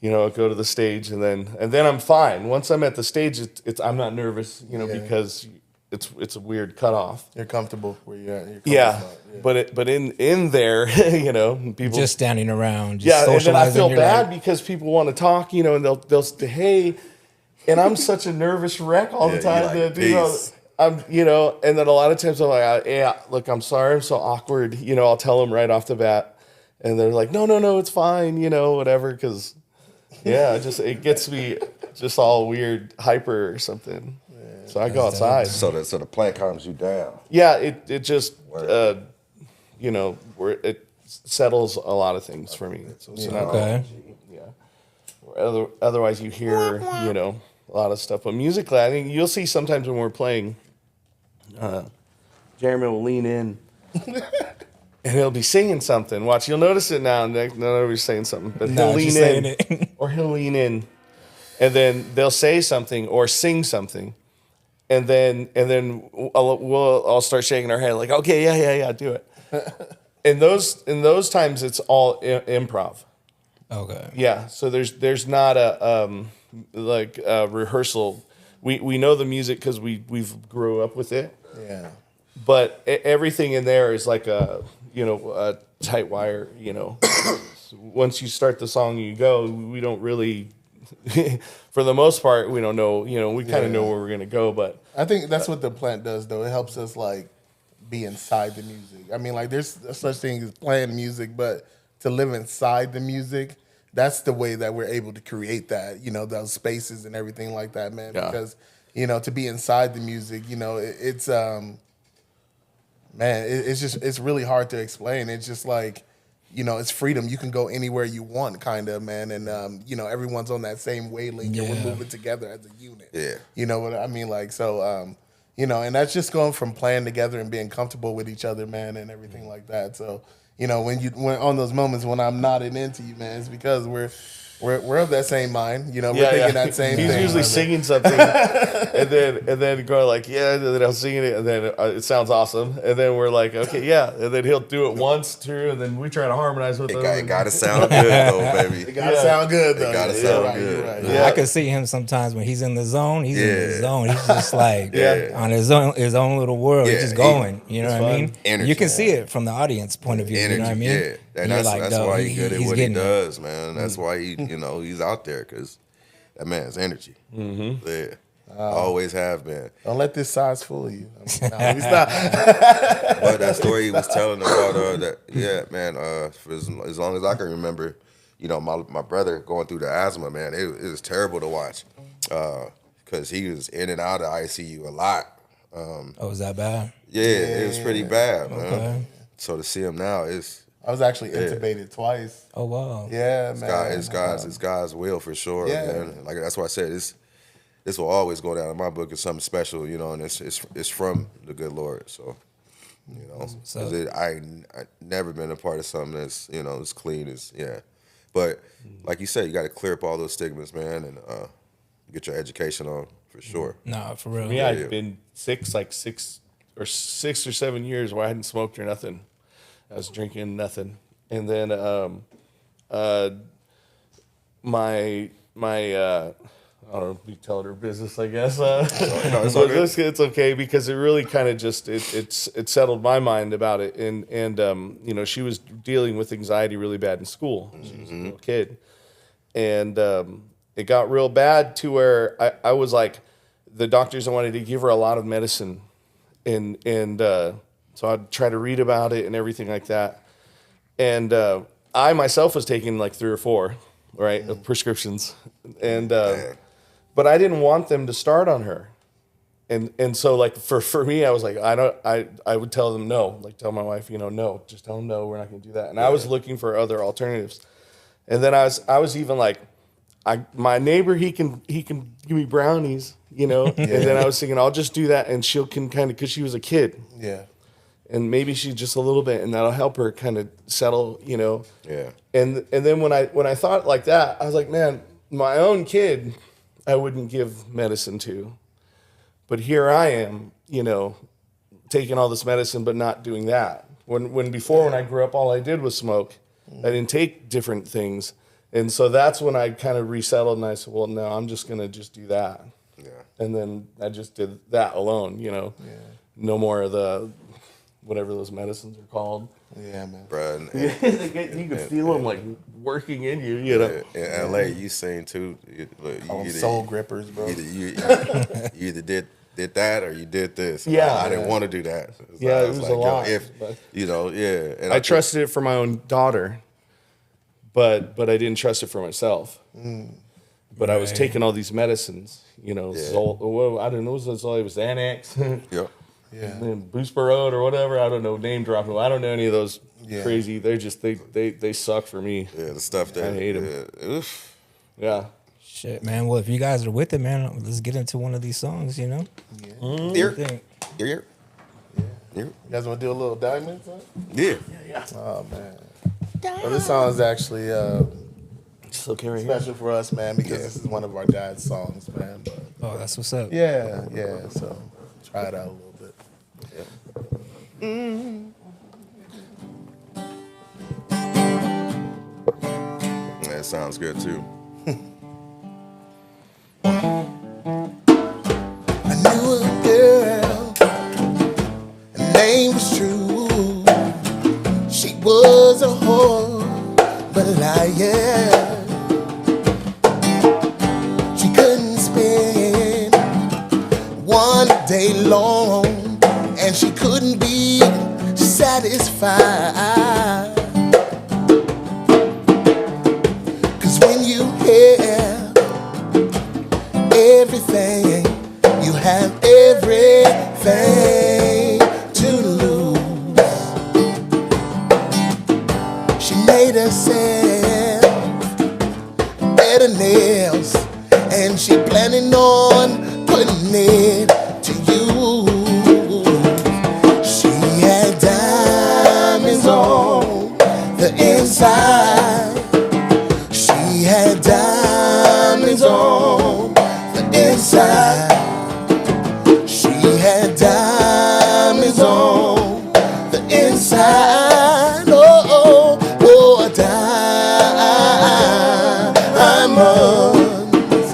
you know, go to the stage, and then I'm fine. Once I'm at the stage, I'm not nervous, you know, because it's a weird cutoff. You're comfortable where you're at. Yeah. But in there, you know, people Just standing around, just yeah, and then I socializing, feel you're bad like, because people want to talk, you know, and they'll say, hey, and I'm such a nervous wreck all the time like, that, you know, I'm, you know, and then a lot of times I'm like, yeah, look, I'm sorry, I'm so awkward, you know, I'll tell them right off the bat, and they're like, no, it's fine, you know, whatever, because yeah, it gets me just all weird, hyper or something. So I go outside. So the plant calms you down. Yeah, it just you know, it settles a lot of things for me. So it's not okay. otherwise you hear, you know, a lot of stuff. But musically, I think you'll see sometimes when we're playing, Jeremy will lean in and he'll be singing something. Watch, you'll notice it now. Not everybody's saying something, but he'll lean in or he'll lean in, and then they'll say something or sing something. And then I'll start shaking our head like, okay, yeah, do it. In those times, it's all improv. Okay. Yeah, so there's not a rehearsal. We know the music because we've grew up with it. Yeah. But everything in there is like a tight wire. You know, once you start the song, you go. We don't really. For the most part, we don't know. You know, we kind of know where we're gonna go, but I think that's what the plant does, though. It helps us like be inside the music. I mean, like there's such thing as playing music, but to live inside the music, that's the way that we're able to create that. You know, those spaces and everything like that, man. Yeah. Because you know, to be inside the music, you know, it's it's really hard to explain. It's just like, you know, it's freedom. You can go anywhere you want, kind of, man. And, you know, everyone's on that same wavelength and we're moving together as a unit. Yeah. You know what I mean? Like, so, you know, and that's just going from playing together and being comfortable with each other, man, and everything like that. So, you know, when on those moments when I'm nodding into you, man, it's because we're of that same mind. You know, we're thinking that same thing. He's usually singing something, and then going like, yeah, and then I'll sing it, and then it sounds awesome, and then we're like, okay, yeah, and then he'll do it once, too, and then we try to harmonize with him. It gotta sound good though, baby. It gotta sound good though. It gotta sound right, good. Right. Yeah. I can see him sometimes when he's in the zone. He's in the zone. He's just like on his own little world. He's just going. You know what I mean? Energy. You can see it from the audience point of view. Energy, you know what I mean? yeah. And that's why he's good at what he getting it. does, man. That's why he's out there, because that man's energy. Mm-hmm. Yeah. Always have been. Don't let this size fool you. I mean, stop. But that story he was telling about man, for as long as I can remember, you know, my brother going through the asthma, man, it was terrible to watch. Because he was in and out of ICU a lot. Oh, was that bad? Yeah, it was pretty bad, man. Okay. So to see him now is I was actually intubated twice. Oh, wow. Yeah, man. it's God's will for sure, Yeah. man. Like that's why I said this will always go down in my book as something special, you know, and it's from the good Lord. So, you know, I never been a part of something that's, you know, as clean as But like you said, you got to clear up all those stigmas, man, and get your education on for sure. Nah, for real. Yeah, I've been six or 7 years where I hadn't smoked or nothing. I was drinking nothing, and then my I don't know, be telling her business, I guess. It's okay because it really kind of just it settled my mind about it, and you know, she was dealing with anxiety really bad in school. She was a little kid, and it got real bad to where I was like, the doctors wanted to give her a lot of medicine, and so I'd try to read about it and everything like that, and I myself was taking like 3 or 4, right, of prescriptions, and but I didn't want them to start on her, and so like for me, I was like, I would tell them no, like tell my wife, you know, no, just tell them no, we're not going to do that, and I was looking for other alternatives, and then I was even like, my neighbor, he can give me brownies, you know. And then I was thinking, I'll just do that, and she'll can kind of, because she was a kid, and maybe she's just a little bit, and that'll help her kind of settle, you know. And then when I thought like that, I was like, man, my own kid, I wouldn't give medicine to, but here I am, you know, taking all this medicine, but not doing that. When before, when I grew up, all I did was smoke. I didn't take different things. And so that's when I kind of resettled, and I said, well, no, I'm just going to just do that. And then I just did that alone, you know. No more of the, whatever those medicines are called. Yeah, man. Bro, You can feel them like working in you, you know. In LA, you saying too, Soul grippers, bro. You either did that or you did this. I didn't want to do that. It was a lot. And I trusted it for my own daughter, but I didn't trust it for myself. But I was taking all these medicines, you know. I don't know, it was Xanax. And Boost Road or whatever. I don't know, name dropping. I don't know any of those crazy. They're just they suck for me. The stuff that I hate them. Yeah. Shit, man. Well, if you guys are with it, man, let's get into one of these songs. You know. Here. You guys want to do a little Diamonds? Huh? Yeah. Oh man. Well, this song is actually special for us, man, because this is one of our dad's songs, man. But, Oh, that's what's up. yeah. So try it out a little bit. That sounds good too. I knew a girl, her name was True. She was a whore, but a liar. She couldn't spend one day long, and she couldn't be satisfied. 'Cause when you have everything, you have everything to lose. She made herself better nails, and she planning on putting it to use. She had diamonds on the inside. She had diamonds on the inside. She had diamonds on the inside. Oh, diamonds.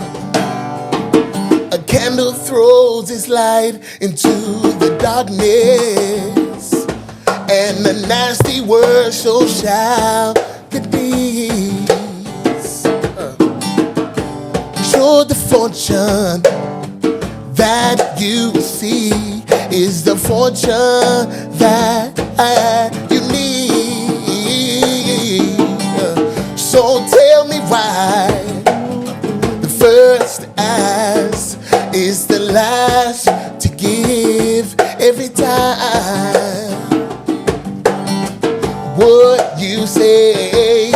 A candle throws its light into the darkness, and a nasty word so shall it be. Sure, the fortune that you see is the fortune that you need. So tell me why the first ask is the last to give every time. What you say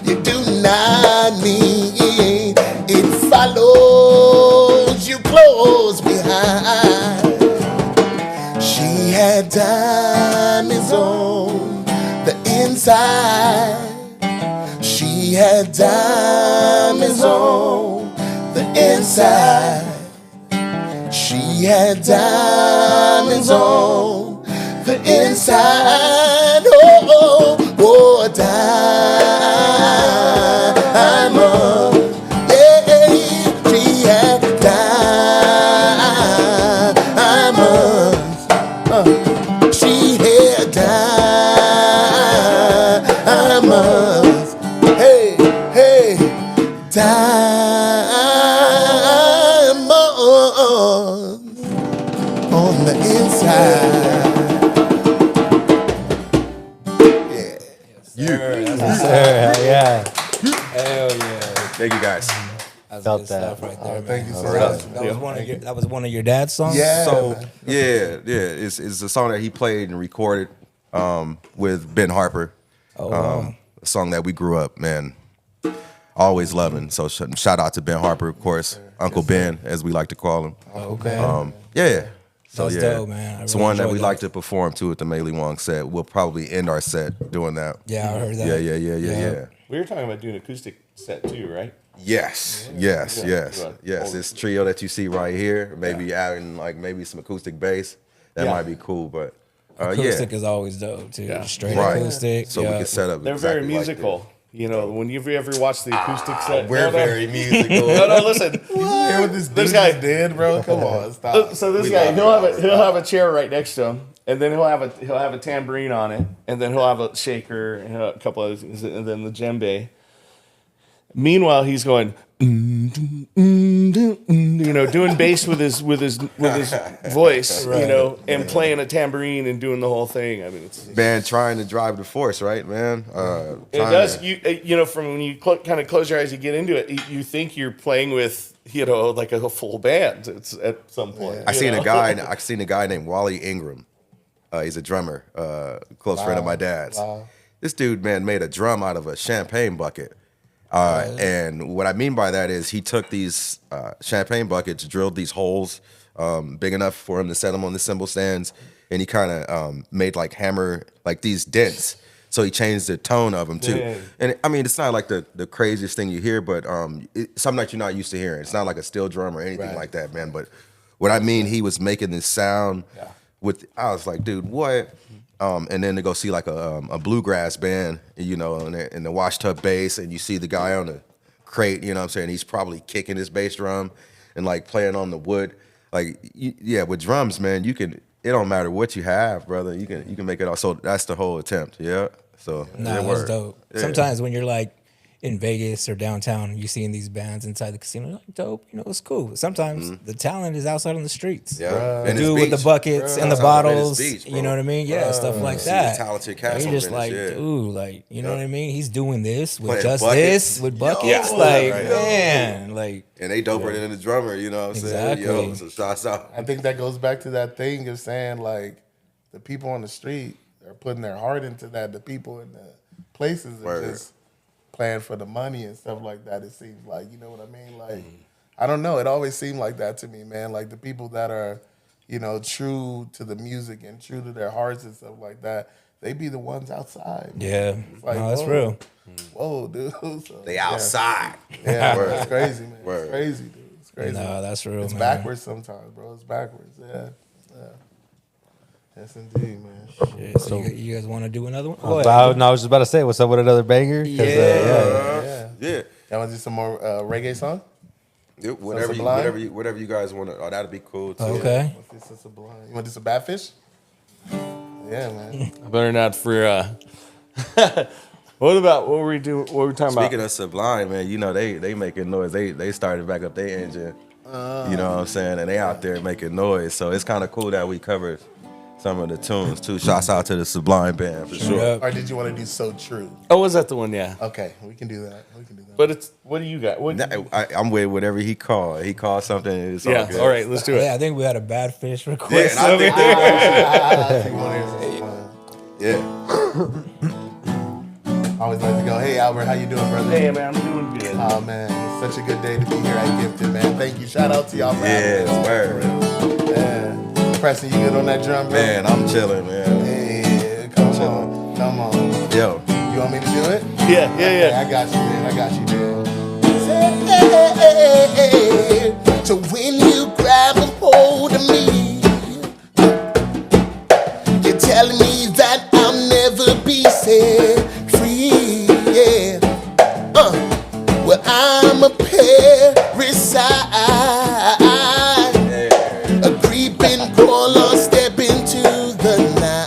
you do not mean, it follows you close behind. She had diamonds on the inside. She had diamonds on the inside. She had diamonds on the inside. Oh, diamond. Yeah, she had diamonds. She had diamonds. Hey, diamonds on the inside. Yeah. Hell yeah. Thank you guys. That's Felt good that. stuff right there, man. Thank you so much. That was one of your dad's songs. Yeah. So it's a song that he played and recorded with Ben Harper. Oh, wow. A song that we grew up, man. always loving. So shout out to Ben Harper, of course, Uncle Ben, as we like to call him. Okay. Yeah. So That's dope, man. I it's really one that enjoyed we that. like to perform to at the Miei Li Wong set. We'll probably end our set doing that. Yeah, I heard that. Yeah. We were talking about doing acoustic set too, right? Yes. Yeah. This trio that you see right here, maybe adding like maybe some acoustic bass. That might be cool, but Acoustic is always dope too. Yeah. Straight right. acoustic. So we can set up. They're exactly very like musical. You know, when you've ever watched the acoustic set, We're very musical. No, listen. You hear what this guy guy did, bro? Come on, stop. So this We guy, love he'll have a chair right next to him, and then he'll have a tambourine on it, and then he'll have a shaker and a couple other things, and then the djembe. Meanwhile, he's going, doing bass with his voice, Right. and playing a tambourine and doing the whole thing. I mean, it's Man, trying to drive the force, right, man? it does. From when you kind of close your eyes, you get into it. You think you're playing with like a full band. It's at some point. I seen a guy named Wally Ingram. He's a drummer, close friend of my dad's. Wow. This dude, man, made a drum out of a champagne bucket. And what I mean by that is he took these champagne buckets, drilled these holes big enough for him to set them on the cymbal stands, and he kind of made like these dents. So he changed the tone of them too. Dang. And I mean, it's not like the craziest thing you hear, but it's something that you're not used to hearing. It's not like a steel drum or anything like that, man. But what I mean, he was making this sound I was like, dude, what? And then to go see like a bluegrass band, in the washtub bass, and you see the guy on the crate, you know what I'm saying? He's probably kicking his bass drum and like playing on the wood. Like, with drums, man, it don't matter what you have, brother. You can make it all. So that's the whole attempt, yeah? So, Nah, that's dope. Yeah. Sometimes when you're like in Vegas or downtown and you seeing these bands inside the casino, you're like, dope, it's cool. Sometimes the talent is outside on the streets. Yeah. The And dude it's with the beach. buckets and the Outside of bottles, Venice Beach, you know what I mean? Yeah, stuff like See the that. talented And cats you're on just like, Venice, yeah. dude, like, you know what I mean? He's doing this with Playing just buckets. this, with buckets. Yo, like, right. man, like, And they doper than the drummer, you know what I'm saying? Exactly. Yo, so shots out. I think that goes back to that thing of saying like the people on the street are putting their heart into that. The people in the places are Word. just playing for the money and stuff like that. It seems like, you know what I mean? Like, I don't know. It always seemed like that to me, man. Like the people that are, true to the music and true to their hearts and stuff like that, they be the ones outside. yeah. It's like, No, that's whoa. real. Whoa, dude. So, They outside. Yeah, Word. it's crazy, man. Word. It's crazy, dude. It's crazy. No, that's real, It's man. backwards sometimes, bro. It's backwards. Yeah. Yes, indeed, man. Yeah, so you guys want to do another one? Go ahead. I was just about to say, what's up with another banger? 'Cause, Yeah. Yeah. Y'all want to do some more reggae song? Yeah, whatever you guys want to. Oh, that'd be cool too. Okay. What's this, Sublime? You want to do some Badfish? Yeah, man. I better not for. What were we talking Speaking about? of Sublime, man, they making noise. They started back up their engine. You know what I'm saying? And they out there making noise. So it's kind of cool that we covered some of the tunes too. Shouts out to the Sublime band for sure. Yep. Or did you want to do So True? Oh, was that the one? Yeah. Okay, we can do that. But what do you got? What? I'm with whatever he called. He called something. It's all Yeah. good. All right. Let's do it. Yeah, I think we had a bad fish Yeah, request. and I think I think we want to hear some yeah. I always like to go, hey, Albert, how you doing, brother? Hey, man, I'm doing good. Oh, man, it's such a good day to be here at Gifted, man. Thank you. Shout out to y'all for having Yeah, us. word. Yeah. Preston, you good on that drum, bro? Man, I'm chilling, man. Yeah, come on. Come on. Yo. You want me to do it? Yeah. Okay, I got you, man. I got you, man. So when you grab a hold of me, you're telling me that I'll never be set free. Yeah. Well, I'm a parasite, a creeping crawler, step into the night.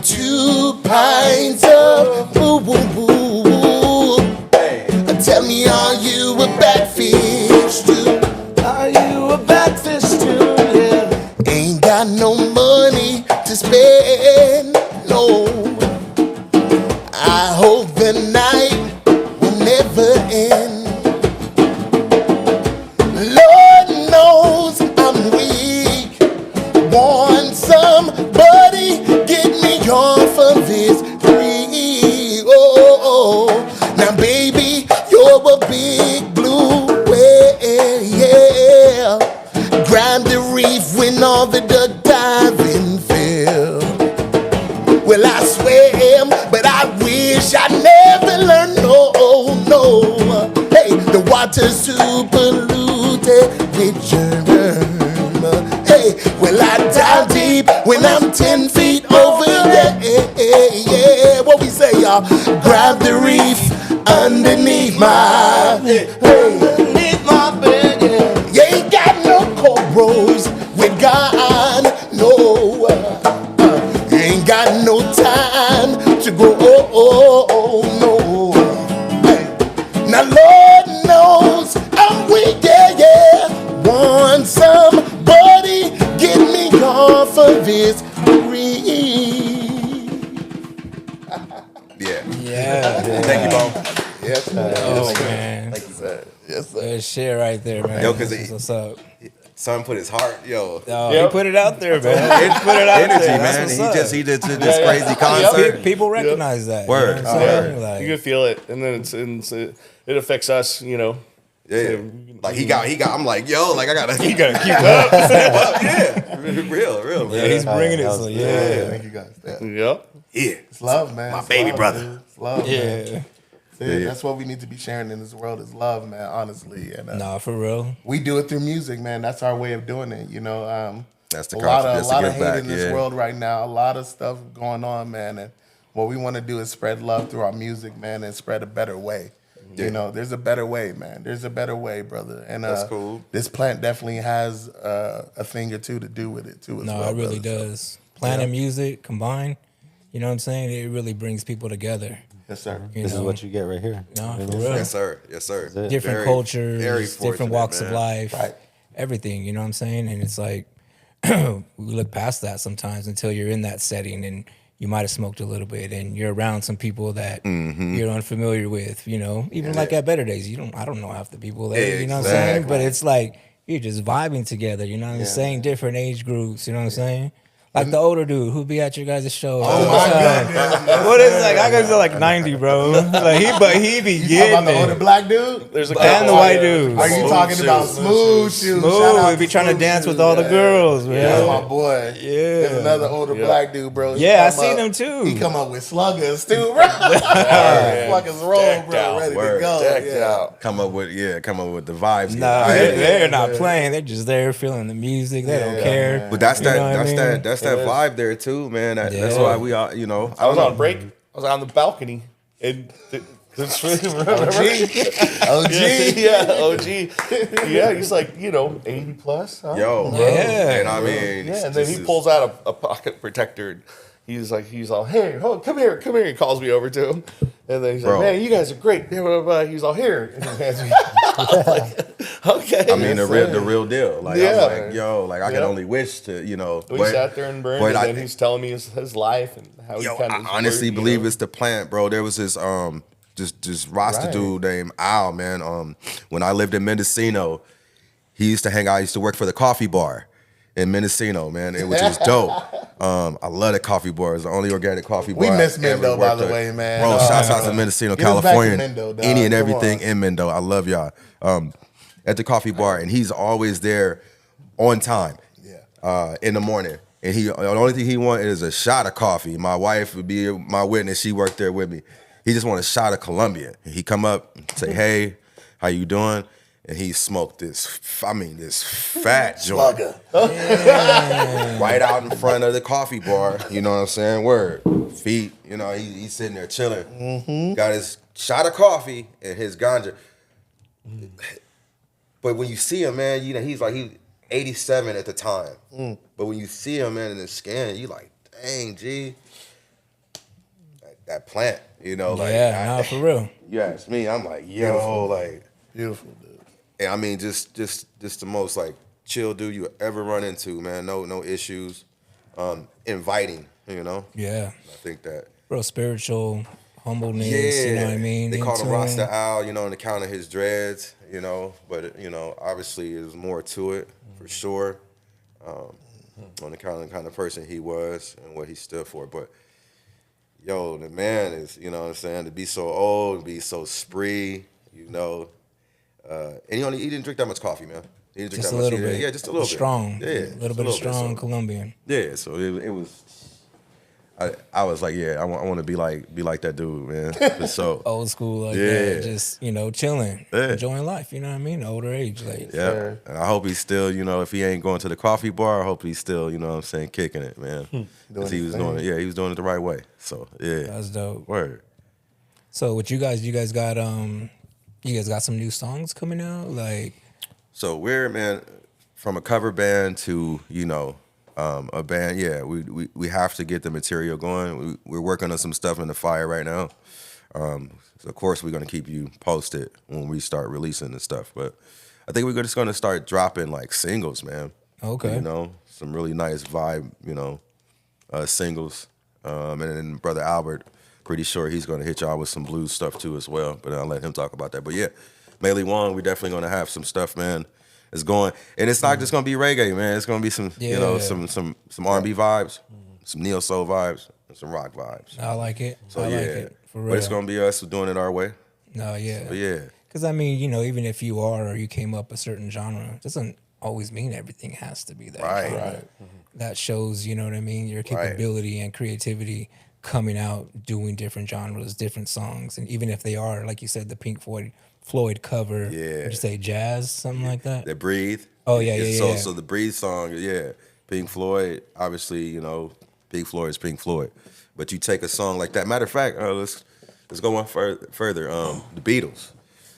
2 pints of boo-boo-boo. Tell me, are you a badfish too? Are you a badfish too? Yeah. Ain't got no money to spend, no. I hope the night will never end. a big blue whale, yeah. Grab the reef when all the duck diving fell. Well, I swam, but I wish I never learned, no. Hey, the water's too polluted with germ. Hey, well, I dive deep when I'm 10 feet over there. Yeah, what we say, y'all? Grab the reef underneath my, underneath my bed, yeah. You ain't got no cornrows with God, no. You ain't got no time to go, no. Hey. Now, Lord knows I'm weak, yeah. Want somebody get me off of this reef. Yeah. Thank you, Bo. Yes, man. Oh man, Thank you, sir. Yes, sir. good shit right there, man. Yo, 'cause That's what's up. Son put his heart, yo. Oh, Yep. he put it out there, man. He put it out Energy, there. man. That's He what's just up. he did this crazy Pe- concert. People recognize that. Word. You know what I'm saying? Word. Like, You can feel it, and then it affects us, you know. Yeah. Like he got I'm like, yo, like I gotta you gotta keep up. yeah. Real, Yeah, he's bringing it. that So was- yeah, Thank you guys. Yeah. Yep. Yeah. It's love, man. My It's baby love, brother. dude. It's love, man. yeah. Yeah, that's what we need to be sharing in this world is love, man, honestly. And Nah, for real. we do it through music, man. That's our way of doing it, you know. That's the a lot concept, of just a to lot of give hate back, in this yeah. world right now. A lot of stuff going on, man. And what we want to do is spread love through our music, man, and spread a better way. Yeah. You know, there's a better way, man. There's a better way, brother. And That's cool. This plant definitely has a thing or two to do with it too. As No, well, it really brother. does. Plant and music combined, you know what I'm saying? It really brings people together. Yes, sir. You This know? is what you get right here. No, You know for what I mean? real. Yes, sir. Yes, sir. it. Different Very cultures, different fortunate, walks man. of life, Right. everything. You know what I'm saying? And it's like we look past that sometimes until you're in that setting and you might have smoked a little bit and you're around some people that you're unfamiliar with. You know, even like at Better Days, I don't know half the people there. Yeah, you know what I'm saying? exactly. But it's like you're just vibing together. You know what I'm saying? Different age groups. You know what I'm saying? Like the older dude who be at your guys' show. Oh my goodness. What is like? I guys are like 90, bro. Like he be You talking getting about the older it. black dude? There's a And the white dude. Are you talking about Smooth Shoes? Shout Smooth, out we be to trying to Smooth dance Shoes, with all the yeah. girls, man. That's my boy. Yeah. There's another older black dude, bro. He Yeah, I come seen up- him too. He come up with sluggers too, bro. Sluggers roll, Decked bro. out. Ready Word. to go. Decked Yeah. out. Come up with the vibes. Nah, yeah. they're not playing. They're just there feeling the music. They don't care. But that's You know that what I mean? that's that vibe there too, man. That's Yeah. why we are, you know. I was don't on break. I was on the balcony. And OG. yeah, OG. Yeah, he's like, 80 plus. Huh? Yo, Yeah. and I mean, Yeah, and then he pulls out a pocket protector. And he's all, hey, come here. He calls me over to him. And then he's Bro. like, man, you guys are great. Blah, blah, blah. He's all, here. And he hands me. I'm like, okay. I mean, the real deal. Like, Yeah. I'm like, yo, like I can Yeah. only wish to, We but- sat there and burned, but and then he's telling me his life and how Yo, he kind I of honestly believe it's the plant, bro. There was this this Rasta Right. dude named Al, man. When I lived in Mendocino, he used to hang out. I used to work for the coffee bar in Mendocino, man, which was dope. I love the coffee bar. It's the only organic coffee bar. We miss I've ever Mendo, by worked the at. way, man. Bro, Oh, shouts out to Mendocino, Get us back to California, Mendo, dog. any and Come everything on. in Mendo. I love y'all. At the coffee bar, and he's always there on time. Yeah. In the morning. And the only thing he wanted is a shot of coffee. My wife would be my witness. She worked there with me. He just wanted a shot of Colombia. And he come up and say, hey, how you doing? And he smoked this fat joint. Slugger. Right out in front of the coffee bar. You know what I'm saying? Word. Feet. He's sitting there chilling. Mm-hmm. Got his shot of coffee and his ganja. But when you see him, man, he's 87 at the time. But when you see him, man, in the scan, you like, dang, G, that plant, Yeah, for real. You ask me, I'm like, yo, like, Beautiful, dude. and I mean, just the most like chill dude you ever run into, man. No issues. Inviting, Yeah. I think that. Real spiritual, humbleness, Yeah, you know what I mean? They call him In tune. Rasta Al, on the count of his dreads, but obviously there's more to it for sure. On the kind of person he was and what he stood for, but yo, the man is, what I'm saying, to be so old, to be so spree, know. And he didn't drink that much coffee, man. He didn't drink Just that a much. little bit. Yeah, just a little Strong. bit. Yeah, A little bit of strong Colombian. Yeah, so it was. I was like, yeah, I want to be like that dude, man. So Old school like that. Just, chilling. Yeah. Enjoying life, you know what I mean? Older age. Like yeah, and I hope he's still, if he ain't going to the coffee bar, I hope he's still, kicking it, man. Because he was doing it. Yeah, he was doing it the right way. So yeah, that's dope. Word. So what you guys got some new songs coming out? Like So we're, man, from a cover band to, a band, yeah, we have to get the material going. We're working on some stuff in the fire right now. So of course, we're going to keep you posted when we start releasing the stuff. But I think we're just going to start dropping, like, singles, man. Okay. Some really nice vibe, singles. And then Brother Albert, pretty sure he's going to hit y'all with some blues stuff, too, as well. But I'll let him talk about that. But, yeah, Miei Li Wong, we definitely going to have some stuff, man. It's going, and it's not just gonna be reggae, man. It's gonna be some, some R&B vibes, some neo soul vibes, and some rock vibes. I like it. So I yeah, like it. For real. but it's gonna be us doing it our way. No, yeah. But yeah, because I mean, even if you are or you came up a certain genre, it doesn't always mean everything has to be that. Right. genre. Right. That shows, you know what I mean, your capability and creativity coming out, doing different genres, different songs, and even if they are, like you said, the Pink Floyd cover. Yeah. Would you say jazz, something like that? They Breathe. Oh yeah, yeah. So the Breathe song, yeah, Pink Floyd. Obviously, Pink Floyd is Pink Floyd. But you take a song like that. Matter of fact, let's go one further. The Beatles.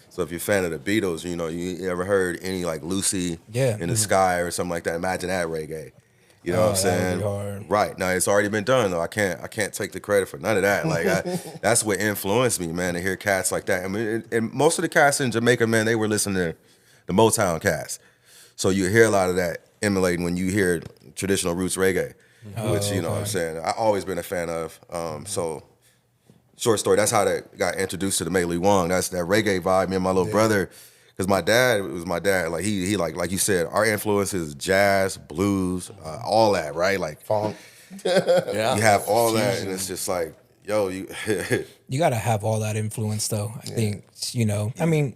So if you're a fan of the Beatles, you ever heard any like Lucy in the Sky or something like that? Imagine that reggae. You know what I'm saying? That would be hard. Right. Now it's already been done though. I can't take the credit for none of that. Like that's what influenced me, man, to hear cats like that. I mean, and most of the cats in Jamaica, man, they were listening to the Motown cats. So you hear a lot of that emulating when you hear traditional roots reggae, which you know what I'm saying. I've always been a fan of. So short story, that's how that got introduced to the Miei Li Wong. That's that reggae vibe. Me and my little brother. Because my dad was my dad. Like he like you said, our influence is jazz, blues, all that, right? Like Funk. You have all that, and it's just like, yo, you gotta have all that influence, though. I think I mean,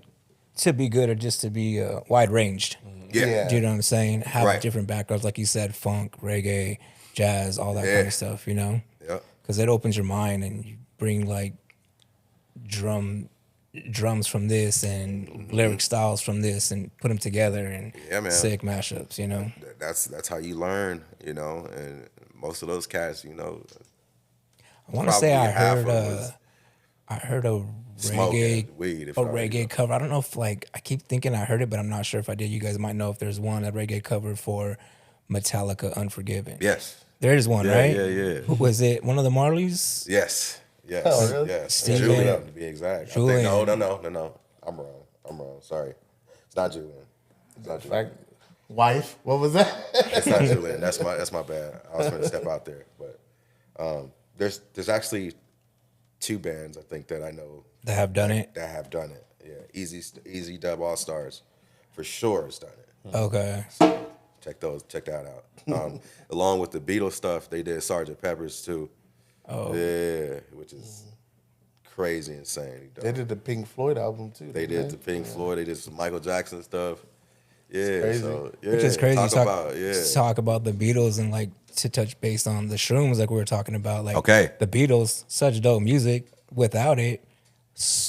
to be good or just to be wide ranged. Yeah. Do you know what I'm saying? Have Right. different backgrounds, like you said, funk, reggae, jazz, all that kind of stuff. Yeah. Because it opens your mind, and you bring like drums from this and lyric styles from this and put them together and man. sick mashups, That's how you learn, and most of those cats, I want to say I heard a smoking weed, reggae cover. I don't know if I keep thinking I heard it, but I'm not sure if I did. You guys might know if there's a reggae cover for Metallica Unforgiven. Yes. There is one, right? Yeah. Who was it? One of the Marleys? Yes. Oh, really? Yes. Steven. Julian, to be exact. Julian. I think, no. I'm wrong. Sorry. It's not Julian. Wife, what was that? It's not Julian. That's my bad. I was going to step out there, but there's actually two bands I think that I know That have done it? That have done it. Yeah, Easy Dub All Stars, for sure has done it. Okay. Check that out. Along with the Beatles stuff, they did Sgt. Pepper's too. Oh. Yeah, which is crazy insane. They did the Pink Floyd album too. They did the Pink Floyd. They did some Michael Jackson stuff. Yeah, crazy. so Which is crazy. Talk Talk about the Beatles and to touch base on the shrooms like we were talking about. Okay. The Beatles, such dope music. Without it,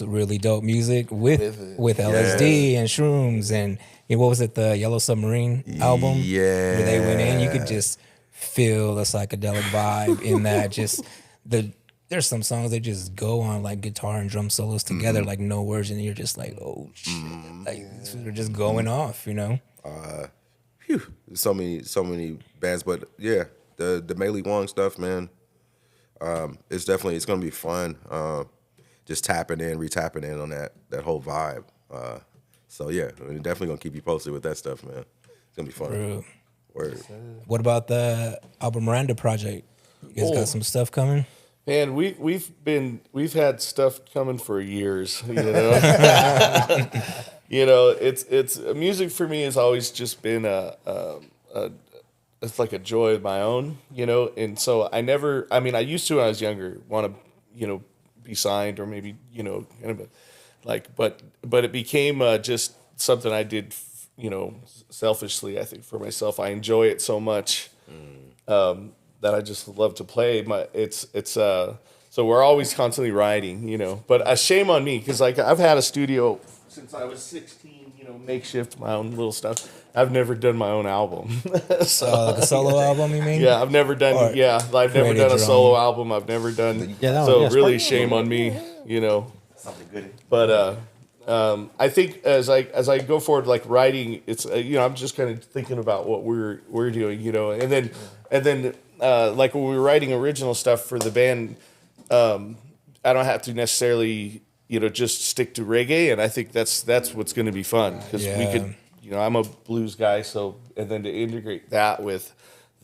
really dope music with LSD and shrooms and what was it, the Yellow Submarine album? Yeah. Where they went in, you could just feel the psychedelic vibe in that. There's some songs that just go on like guitar and drum solos together, like no words, and you're just like, oh shit, like they're just going off, Phew. So many bands, but yeah, the Miei Li Wong stuff, man. It's gonna be fun. Just re-tapping in on that whole vibe. So yeah, we're definitely gonna keep you posted with that stuff, man. It's gonna be fun. True. Word. What about the Albert Miranda project? You guys got some stuff coming? Man, we've had stuff coming for years. It's music for me has always just been it's like a joy of my own, and so I used to when I was younger want to, be signed or maybe, kind of but it became just something I did, selfishly. I think for myself, I enjoy it so much that I just love to play. So we're always constantly writing, But shame on me because like I've had a studio since I was 16. Makeshift my own little stuff. I've never done my own album. So like a solo album, you mean? Yeah, I've never done. Or I've never done a your solo own. album. I've never done. Yeah, so yeah, really, Sparky. shame on me. Something good. But I think as I go forward, like writing, it's I'm just kind of thinking about what we're doing, and then like when we were writing original stuff for the band, I don't have to necessarily just stick to reggae, and I think that's what's going to be fun because we could, I'm a blues guy, so and then to integrate that with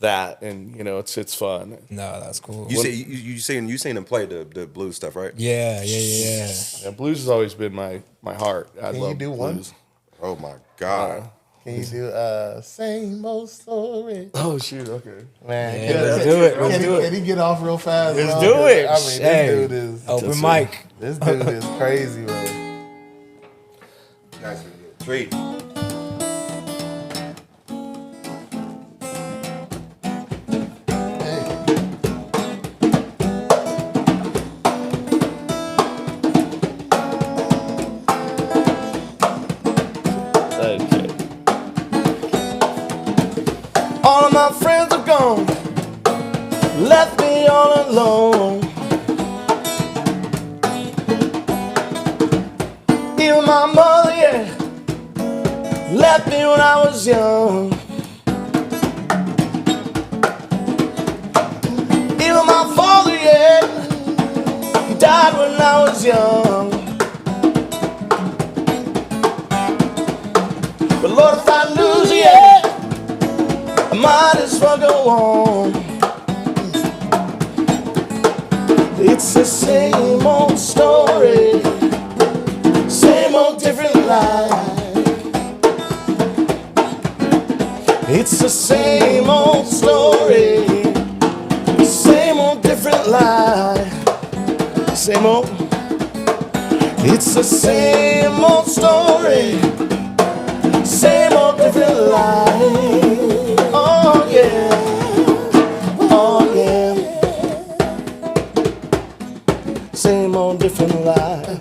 that, and it's fun. No, that's cool. You seen them play the blues stuff, right? Yeah. Yeah, blues has always been my heart. I Can love you do one? blues. Oh my God. Can you do same old story? Oh shoot, okay. Man, Yeah, let's do it. Let's do it. Can he get off real fast? Let's bro? do it. I mean, Hey, this dude is open mic. This dude is crazy, bro. Nice. Treat. Okay. All of my friends are gone, left me all alone. Even my mother, left me when I was young. Even my father, he died when I was young. But Lord, if I lose you, I might as well go on. It's the same old story, same old different life. It's the same old story, same old different life. Same old. It's the same old story. Same old different life. Oh yeah. Oh yeah. Same old different life.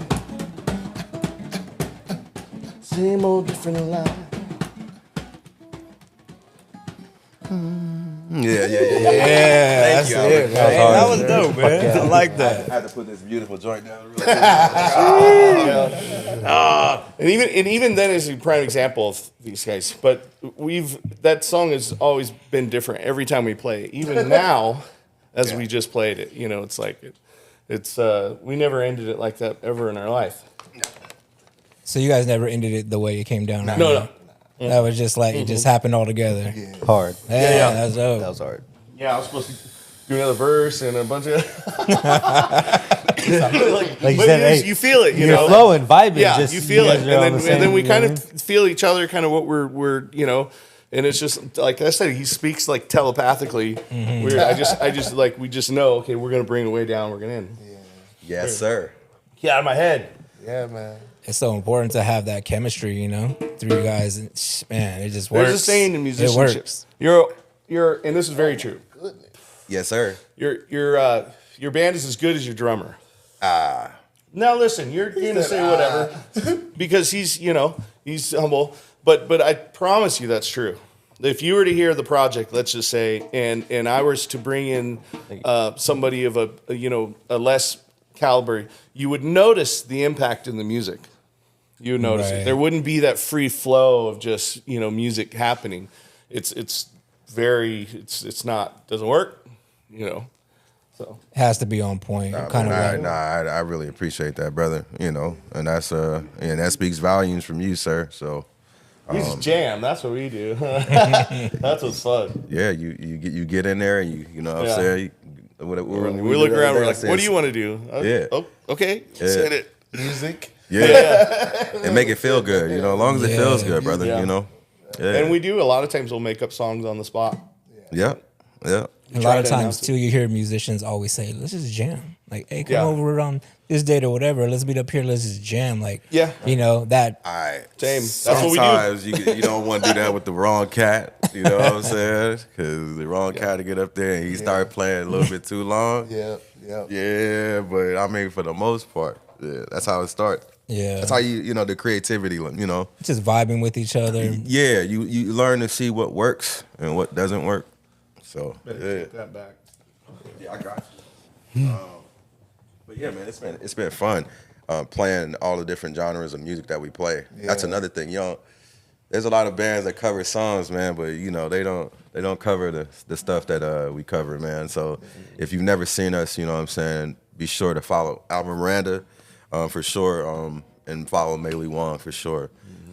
Same old different life. Yeah. Yeah, that's you, it, man. Albert. Hey, that was dope, man. I like that. I had to put this beautiful joint down. Real quick. And even then is a prime example of these guys. But that song has always been different every time we play it. Even now, as we just played it, it's like it's we never ended it like that ever in our life. So you guys never ended it the way it came down? No. That was just like, it just happened all together. Hard. Yeah, that's dope. That was hard. Yeah, I was supposed to do another verse and a bunch of. Like you but said, hey, you feel it, you're flowing, vibing. Yeah, just, you feel it, guys are on the and same, then we you know kind what I mean? of feel each other, kind of what we're and it's just like I said, he speaks like telepathically. I just like we just know, okay, we're gonna bring it way down, we're gonna end. Yes, sir. Get out of my head. Yeah, man. It's so important to have that chemistry, through you guys. And, man, it just works. There's a saying in musicianship. It works. You're, and this is very true. Yes, sir. Your band is as good as your drummer. Now listen, you're gonna say whatever because he's humble, but I promise you that's true. If you were to hear the project, let's just say, and I was to bring in somebody of a less caliber, you would notice the impact in the music. You would notice it. Right. There wouldn't be that free flow of just music happening. It's not doesn't work. So Has to be on point. Kind of like, I really appreciate that, brother. And that's and that speaks volumes from you, sir. So we just jam. That's what we do. That's what's fun. yeah, you get in there and you know what I'm saying. We look around. We're like, "What do you want to do?" Yeah. Oh, okay. Yeah. Send it. Music. Yeah, and make it feel good. As long as it feels good, brother. Yeah. Yeah. And we do a lot of times. We'll make up songs on the spot. Yeah. Yeah. A lot of times too, you hear musicians always say, "Let's just jam." Like, "Hey, come Yeah. over on this date or whatever. Let's meet up here. Let's just jam." Like, Yeah. you know that. All right. Same. That's what we do. Sometimes you don't want to do that with the wrong cat. You know what I'm saying? Because the wrong cat to get up there and he start playing a little bit too long. Yeah. Yeah, but I mean, for the most part, yeah, that's how it starts. Yeah, That's how the creativity, just vibing with each other. Yeah, you learn to see what works and what doesn't work. So, yeah. Take that back. Yeah, I got you. But yeah, man, it's been fun playing all the different genres of music that we play. Yeah. That's another thing, There's a lot of bands that cover songs, man, but they don't cover the stuff that we cover, man. So if you've never seen us, you know what I'm saying, be sure to follow Alvin Miranda for sure, and follow Miei Li Wong for sure.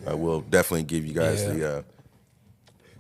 We'll definitely give you guys the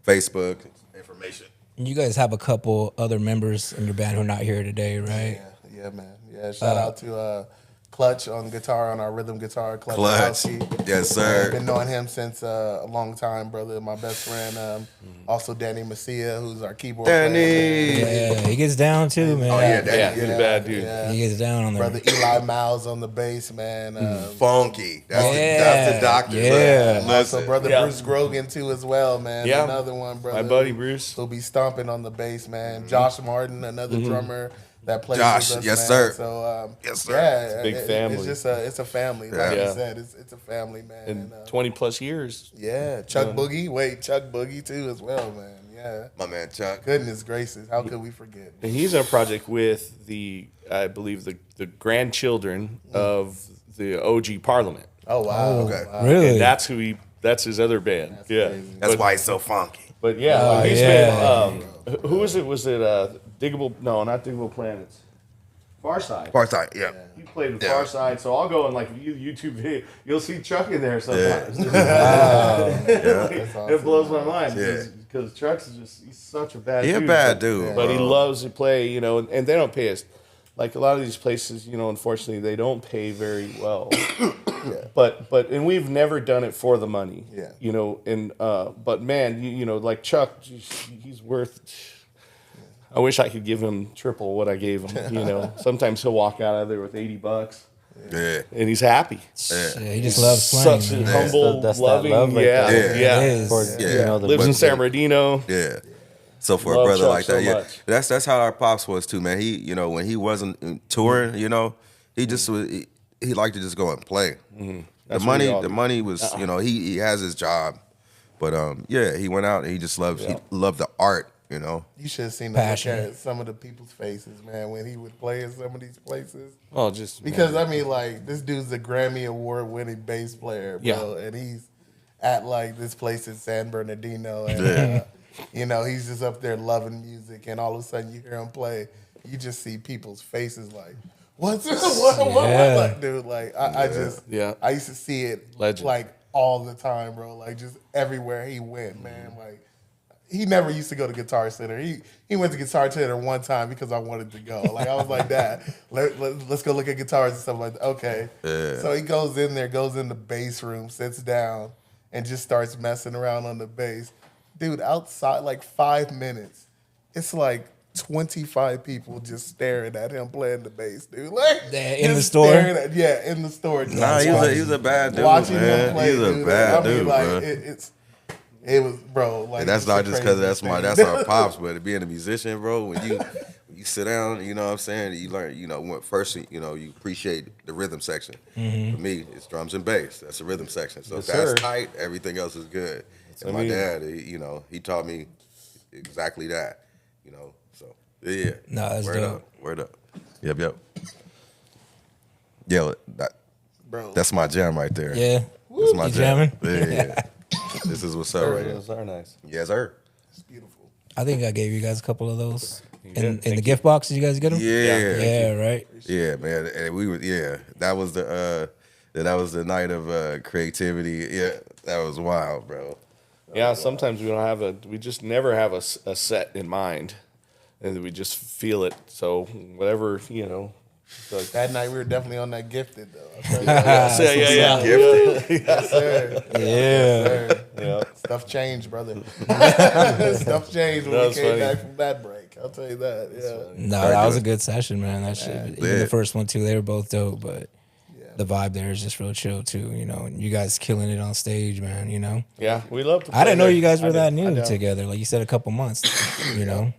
Facebook information. You guys have a couple other members in your band who are not here today, right? Yeah, man. Yeah, shout out to Clutch on guitar, on our rhythm guitar. Clutch. Clutch. Yes, sir. I've been knowing him since a long time, brother. My best friend. Also, Danny Messia, who's our keyboard player. Yeah, he gets down too, man. Oh, yeah, Danny. He's a bad dude. Yeah. He gets down on there. Brother Eli Miles on the bass, man. Funky. That's the doctor. Yeah. Also, brother Bruce Grogan, too, as well, man. Yeah. Another one, brother. My buddy Bruce. Who'll be stomping on the bass, man. Josh Martin, another drummer that plays Josh, with us, yes, man. sir. So, Yes, sir. yeah, a big family. It's a family. Like Yeah. you said, it's a family, man. In And, 20 plus years. yeah, Chuck Boogie. Wait, Chuck Boogie, too, as well, man. Yeah. My man Chuck. Goodness gracious. How could we forget? And he's on a project with I believe, the grandchildren of the OG Parliament. Oh, wow. Okay. Wow. Really? And that's his other band. crazy. That's why he's so funky. But yeah, Oh, he's yeah. been. Who was it? Was it Diggable? No, not Diggable Planets. Farside. Farside, yeah. He played with Yeah. Farside, so I'll go in like YouTube video. You'll see Chuck in there sometimes. It blows my mind because Chuck's he's such a bad He dude. a bad dude, but he bro. loves to play, and they don't pay us. Like a lot of these places, unfortunately, they don't pay very well. But we've never done it for the money. Yeah. But man, like Chuck, he's worth. I wish I could give him triple what I gave him. Sometimes he'll walk out of there with $80, Yeah. and he's happy. Yeah, he just loves playing. Such a man. humble, That's that loving, love right yeah, there. yeah. It is. For, Yeah. Lives in San Bernardino. Yeah. So for Love a brother Chuck like that, so yeah, much. that's how our pops was too, man. He, when he wasn't touring, he just was, he liked to just go and play. That's what we all The do. money was, he has his job, but yeah, he went out and he just loves he loved the art, You should have seen the Passion. look at some of the people's faces, man, when he would play in some of these places. Oh, just Because I mean, like, this dude's a Grammy Award-winning bass player, bro, and he's at like this place in San Bernardino, and he's just up there loving music, and all of a sudden you hear him play, you just see people's faces like, "What's what?" Like, dude, like I used to see it Legend. like all the time, bro, like just everywhere he went, man, like. He never used to go to Guitar Center. He went to Guitar Center one time because I wanted to go. Like, I was like, Dad, let's go look at guitars and stuff like that. Okay. Yeah. So he goes in there, goes in the bass room, sits down, and just starts messing around on the bass. Dude, outside, like 5 minutes, it's like 25 people just staring at him playing the bass, dude. Like, In the just store? staring in the store. just Nah, he watching- was a bad dude, watching man. him play, He's a dude. bad I mean, dude, like, bro. it was, bro. Like, And that's it's not the just because craziest that's thing. our pops, but being a musician, bro, when you sit down, you know what I'm saying, you learn, when first, you appreciate the rhythm section. For me, it's drums and bass. That's the rhythm section. So Yes, if that's sir. tight, everything else is good. And my dad, he taught me exactly that, So yeah. No, that's Word dope. up. Word up. Yep. Yeah, Bro. that's my jam right there. Yeah. That's my You jam. jamming? Yeah. This is what's up right here. Those are nice. Yes, sir. It's beautiful. I think I gave you guys a couple of those in did. the gift box. Did you guys get them? Yeah. Yeah. Right. Yeah, man, and we were that was the night of creativity. Yeah, that was wild, bro. Yeah, sometimes we just never have a set in mind, and we just feel it. So whatever, So That night we were definitely on that Gifted though. I'll tell you yeah. that. Yes, sir. Yeah. Yes, sir. Yeah. Stuff changed, brother. Stuff changed when That we was came funny. back from that break. I'll tell you that. Yeah. No, that was a good session, man. That shit. Even the first one too, they were both dope, but the vibe there is just real chill too. You know, and you guys killing it on stage, man. You know. Yeah, we love to. I didn't know there. you guys were I that did. new together. Like you said, a couple months. You know,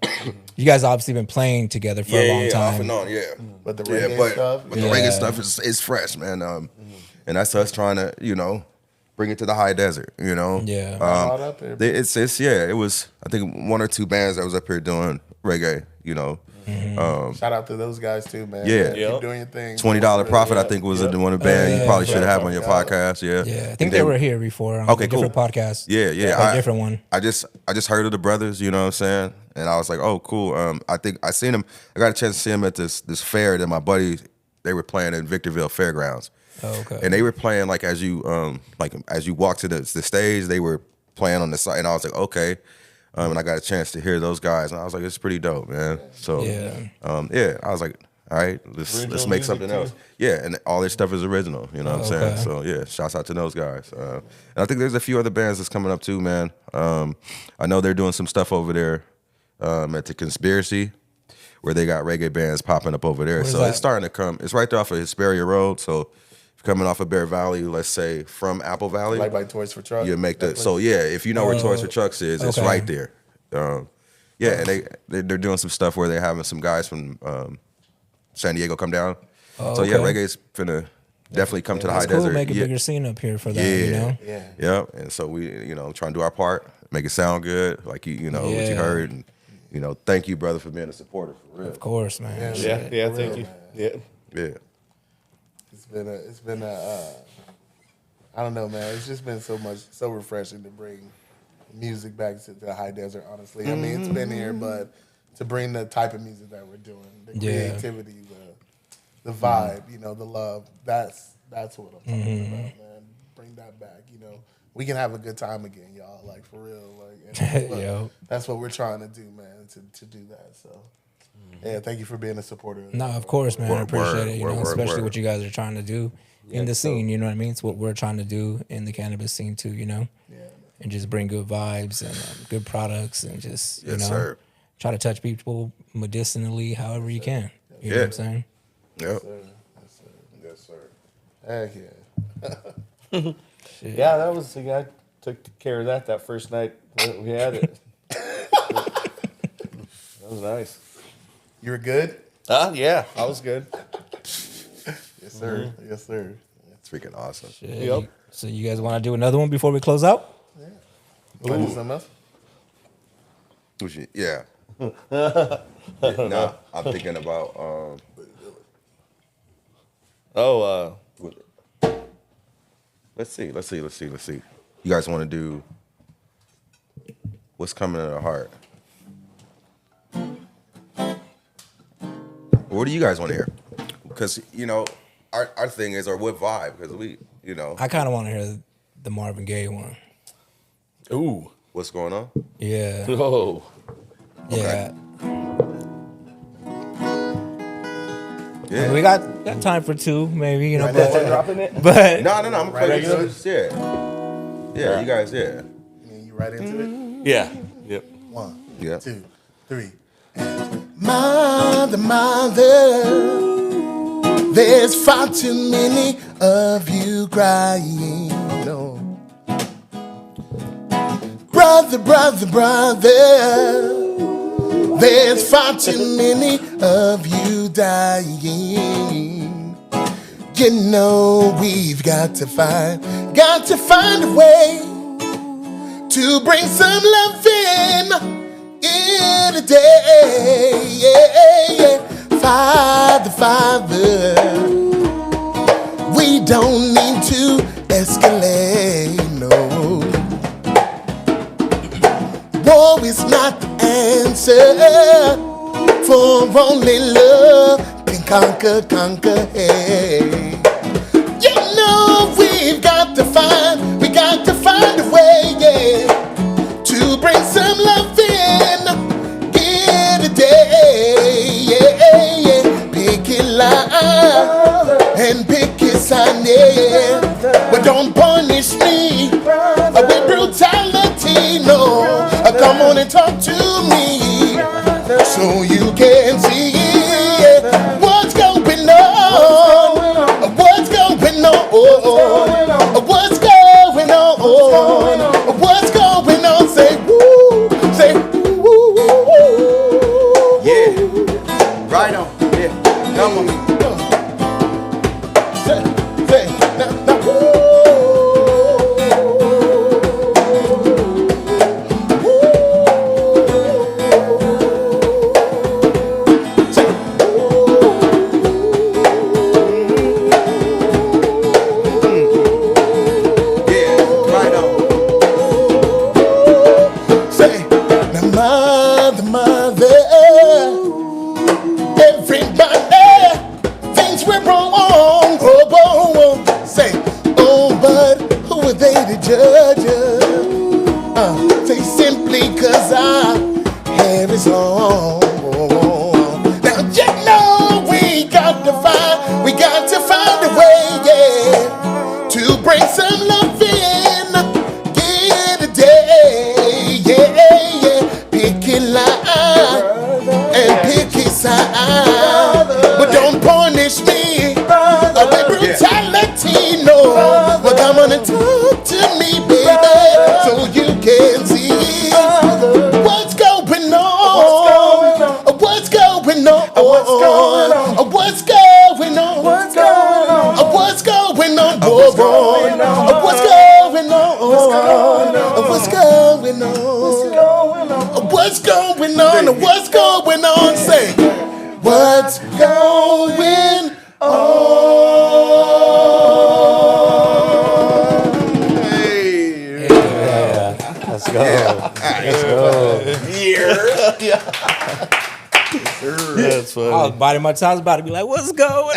you guys obviously been playing together for a long time. Off and on, yeah. But the reggae stuff, but the reggae stuff is fresh, man. And that's us trying to, you know, bring it to the high desert. You know, Yeah. up there. It was I think 1 or 2 bands that was up here doing reggae. You know. Shout out to those guys too, man. Yeah. Keep doing your thing. $20 Profit, I think, was the one of the band you probably should have on your podcast. Yeah, Yeah, I think they were here before on Okay, a different cool. podcast. Yeah. A different one. I just heard of the brothers, you know what I'm saying, and I was like, oh, cool. I think I seen them. I got a chance to see them at this fair that my buddy they were playing in Victorville Fairgrounds. Oh, okay. And they were playing like as you walk to the stage, they were playing on the side, and I was like, okay. And I got a chance to hear those guys, and I was like, it's pretty dope, man. So, I was like, all right, let's make something else. Yeah, and all their stuff is original, you know what I'm saying? So, yeah, shouts out to those guys. And I think there's a few other bands that's coming up too, man. I know they're doing some stuff over there at the Conspiracy, where they got reggae bands popping up over there. Where's So that? it's starting to come. It's right there off of Hesperia Road. So coming off of Bear Valley, let's say from Apple Valley. Like by Toys for Trucks. You make the so yeah. If you know where Toys for Trucks is, it's okay. right there. And they're doing some stuff where they're having some guys from San Diego come down. So yeah, okay. reggae's finna definitely come to the high It's cool. desert. Make a yeah. bigger scene up here for that. You know. Yeah. And so we trying to do our part, make it sound good, like what you heard, and thank you, brother, for being a supporter for real. Of course, man. Yeah, thank you. Yeah. Yeah. It's been a I don't know, man. It's just been so refreshing to bring music back to the high desert, honestly. I mean, it's been here, but to bring the type of music that we're doing, the creativity, the vibe, the love, that's what I'm talking about, man. Bring that back, We can have a good time again, y'all, like for real. Like and that's what we're trying to do, man, to do that. So yeah, thank you for being a supporter. No, of course, man. I appreciate it. Especially word. what you guys are trying to do in the scene. You know what I mean? It's what we're trying to do in the cannabis scene too. And just bring good vibes and good products and just sir. try to touch people medicinally, however you can. You know what I'm saying? Yep. Yes, sir. Heck yeah. Yeah, that was the guy took care of that first night we had it. That was nice. You were good? Yeah, I was good. Yes, sir. Yes, sir. It's freaking awesome. Yep. So you guys want to do another one before we close out? You want to do something else? Yeah. Nah, I'm thinking about let's see. You guys want to do what's coming to the heart? What do you guys want to hear? Because our thing is, or what vibe? Because I kind of want to hear the Marvin Gaye one. Ooh. what's going on? Yeah. Oh. Yeah. Yeah. We got time for two, maybe, Right but, there. Dropping it? but No, I'm gonna play Regular? this. Yeah, you guys, yeah. You right into it? Yeah. Yep. 1, Yeah. 2, 3. Mother, mother, there's far too many of you crying. No. Brother, brother, brother, there's far too many of you dying. You know we've got to find a way to bring some love in a day. Father, Father, we don't need to escalate, no. War is not the answer, for only love can conquer hate. You know we've got to find a way, yeah, to bring some love in a day, yeah. Pick it loud and pick it sign, yeah. But don't punish me with brutality, no. Come on and talk to me so on? What's going on? Say woo, say woo, woo, woo, woo. Yeah. Right on. Yeah. Come on. Say, now, woo. Say simply cause our hair is long. Now you know we got to find a way, yeah, to bring some love in, get a day, yeah. Pick it line and pick it side, but don't punish me with brutality, no. But come on and talk to me, baby, so you can see what's going on. What's going on? What's going on? What's going on? What's going on? What's going on? What's going on? What's going on? What's going on? What's going on? What's going on? Say, what's going on? Let's go. Let's go. Yeah. That's funny. I was biting my tongue. I was about to be like, "What's going on?"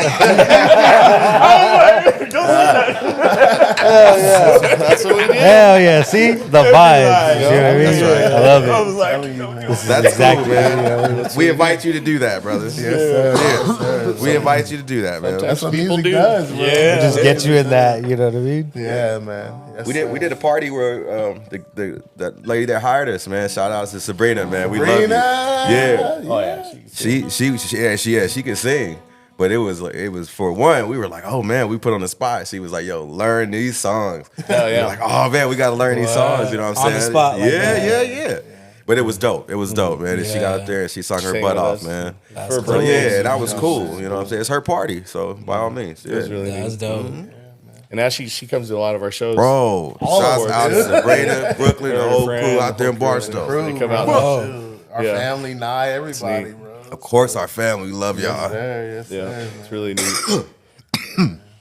That's what we did. Hell yeah. See? The vibe. You know what I mean? That's right. I love it. I was like, This is That's exactly cool, man. We invite you to do that, brothers. Yes, sir. We invite you to do that, man. That's what People music do. does, bro. It just get you in that, you know what I mean? Yeah, man. Yes, We did a party where that lady that hired us, man. Shout out to Sabrina, man. We love you. Sabrina. Yeah. oh yeah. She can sing. But it was for one, we were like, oh man, we put on the spot. She was like, yo, learn these songs. Hell yeah. We're like, oh man, we gotta learn these songs. You know what I'm On saying? the spot like yeah, that. yeah. But it was dope. It was dope, man. And she got up there and she sung her Sang butt with off, us. man. That's So cool. yeah, that was cool. You know what I'm saying? It's her party, so by all means. Yeah. really That's dope. And now she comes to a lot of our shows. Bro, All shouts over, out to dude. Sabrina, Brooklyn, the Her whole friend, crew out there in the whole Barstow. crew. They come out. Our Yeah. family, Nye, everybody, neat. bro. Of course, our family, we love y'all. Yes, Yeah, sir, it's man. really neat.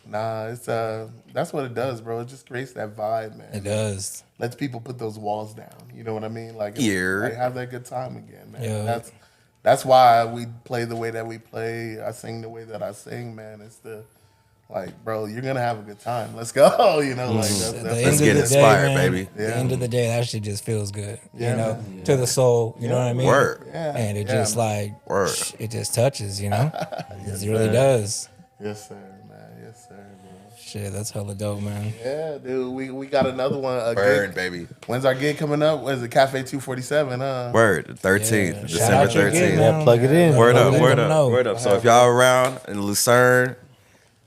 Nah, it's that's what it does, bro. It just creates that vibe, man. It does. Lets people put those walls down. You know what I mean? Like, Yeah. like have that good time again, man. Yeah. That's why we play the way that we play. I sing the way that I sing, man. It's like, bro, you're gonna have a good time. Let's go. You know, like At the that's end of get the inspired, day, man, baby. At the end of the day, that shit just feels good. Yeah, you know, man. to the soul. You know what I mean? Word. Yeah, And it yeah, just man. like Word. it just touches. You know, it really does. Yes, sir, man. Yes, sir, bro. Shit, that's hella dope, man. Yeah, dude. We got another one. A Word, gig. baby. When's our gig coming up? What is it? Cafe 247, huh? Word, the 13th, Yeah. Shout December out your gig, 13th. man. Yeah, plug it in. Word up, Let word them up, know. word up. So if y'all around in Lucerne,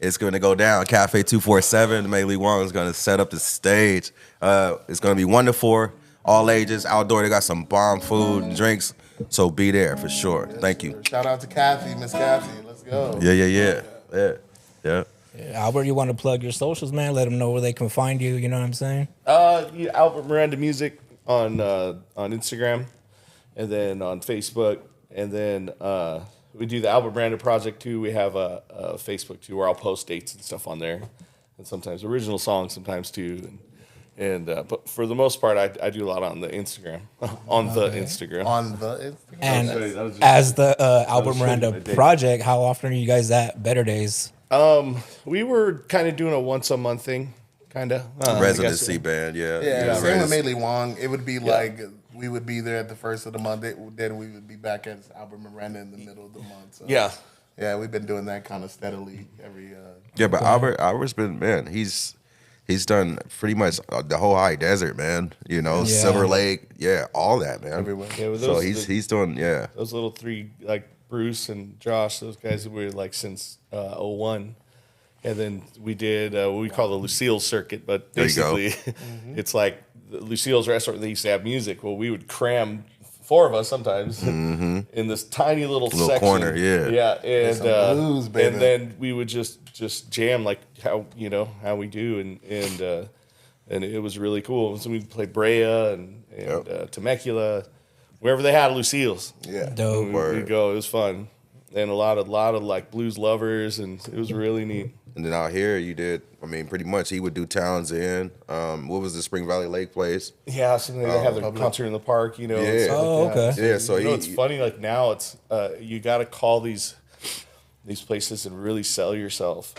it's going to go down. Cafe 247. Miei Li Wong is going to set up the stage. It's going to be 1 to 4, all ages, outdoor. They got some bomb food and drinks, so be there for sure. Thank you. Shout out to Kathy, Miss Kathy. Let's go. Yeah. Albert, you want to plug your socials, man? Let them know where they can find you. You know what I'm saying? Albert Miranda Music on Instagram, and then on Facebook, and then we do the Albert Miranda Project too. We have a Facebook too, where I'll post dates and stuff on there, and sometimes original songs, sometimes too. And but for the most part, I do a lot on the Instagram, on the Instagram. On the Instagram. And That was just- as the Albert showing Miranda my date. project, how often are you guys at Better Days? We were kind of doing a once a month thing, kind of Residency band, yeah. Yeah, same with Res- Miei Li Wong. It would be like we would be there at the first of the month. Then we would be back at Albert Miranda in the middle of the month. So, yeah, we've been doing that kind of steadily every. Yeah, but Albert's been, man, he's done pretty much the whole high desert, man. You know, Yeah. Silver Lake, yeah, all that, man. Everywhere. Yeah, with So those- he's doing, yeah. Those little three, like Bruce and Josh, those guys were like since 01. And then we did what we call the Lucille's circuit, but There you go. basically it's like the Lucille's restaurant. They used to have music. Well, we would cram 4 of us sometimes in this tiny little section. corner, yeah. And some blues, baby. and then we would just jam like how we do, and it was really cool. So we played Brea and Temecula, wherever they had Lucille's. Yeah. Dope. We'd go. It was fun, and a lot of like blues lovers, and it was really neat. And then out here, you did. I mean, pretty much, he would do Townsend. What was the Spring Valley Lake place? Yeah, so they have their concert in the park, and Yeah. stuff Oh, like that. okay. Yeah, so it's funny. Like now, it's you got to call these places and really sell yourself,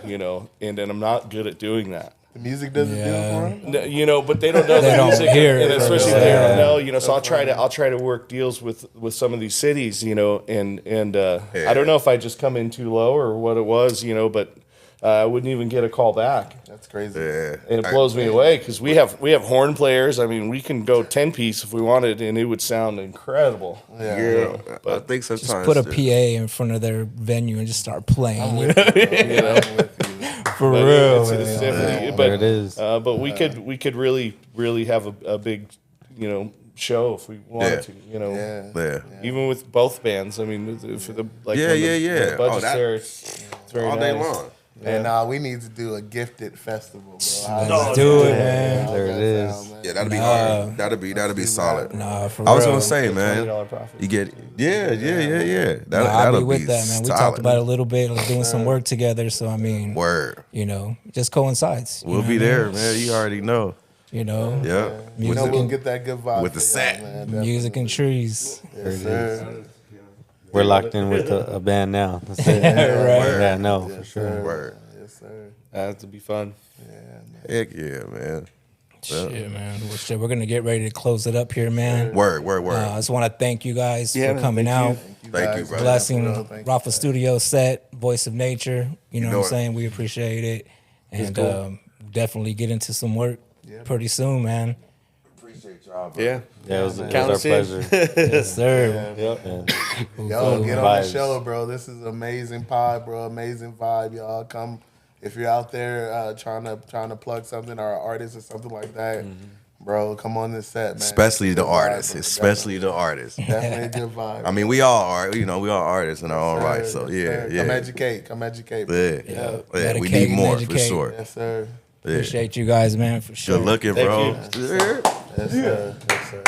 And then I'm not good at doing that. The music doesn't do it for him. No, but they don't know They the don't music, hear and it. especially if they Yeah. don't know. So I'll try to work deals with some of these cities, and I don't know if I just come in too low or what it was, but I wouldn't even get a call back. That's crazy. Yeah, And it blows me away because we have horn players. I mean, we can go 10-piece if we wanted, and it would sound incredible. Yeah, I think sometimes Just put a PA in front of their venue and just start playing. I'm with you. For But real, it's man. definitely, There it is. But we could really have a big show if we wanted to. Yeah. Even with both bands. I mean, for the like Yeah, when yeah. the budget's that- there, it's very all day nice. long. And we need to do a gifted festival, bro. Let's do it, man. There it is. Yeah, that'd be hard. That'd be solid. Nah, for I was real. gonna say, man, $20 profit. you get yeah. That'll, Nah, I'll that'll be with that, man. We solid. talked about it a little bit, like doing some work together. So I mean, Word. it just coincides. We'll be there, man. You already know. Yeah. You know, we'll get that good vibe with the for y'all, set. man. Music and trees. Yes, sir. We're locked in with a band now. That's it. Right. Yeah, no, for sure. Word. Yes, sir. That to be fun. Heck yeah, man. Shit, man. Well, shit, we're gonna get ready to close it up here, man. Word. I just want to thank you guys Yeah, for coming thank you. out. Thank you, brother. Blessing Thank you. Rafa Studio set, Voice of Nature. You know what I'm know it. saying? We appreciate it. And definitely get into some work pretty soon, man. Appreciate y'all, bro. Yeah. Yeah, it was Count our us in. pleasure. Yes, sir. Yep. Yo, get on Vibes. the show, bro. This is amazing pod, bro. Amazing vibe, y'all. Come if you're out there trying to plug something or an artist or something like that, bro. Come on this set, man. Especially the Good vibe, artists. bro. Especially the artists. Definitely a good vibe. I mean, we all are. We all artists in our own right. Yes, So sir. yeah. Come educate. Bro. Yeah. We Medicate need and more for educate. sure. Yes, sir. Yeah. Appreciate you guys, man, for sure. Good looking, Thank bro. you. Yes, sir. Yes, sir.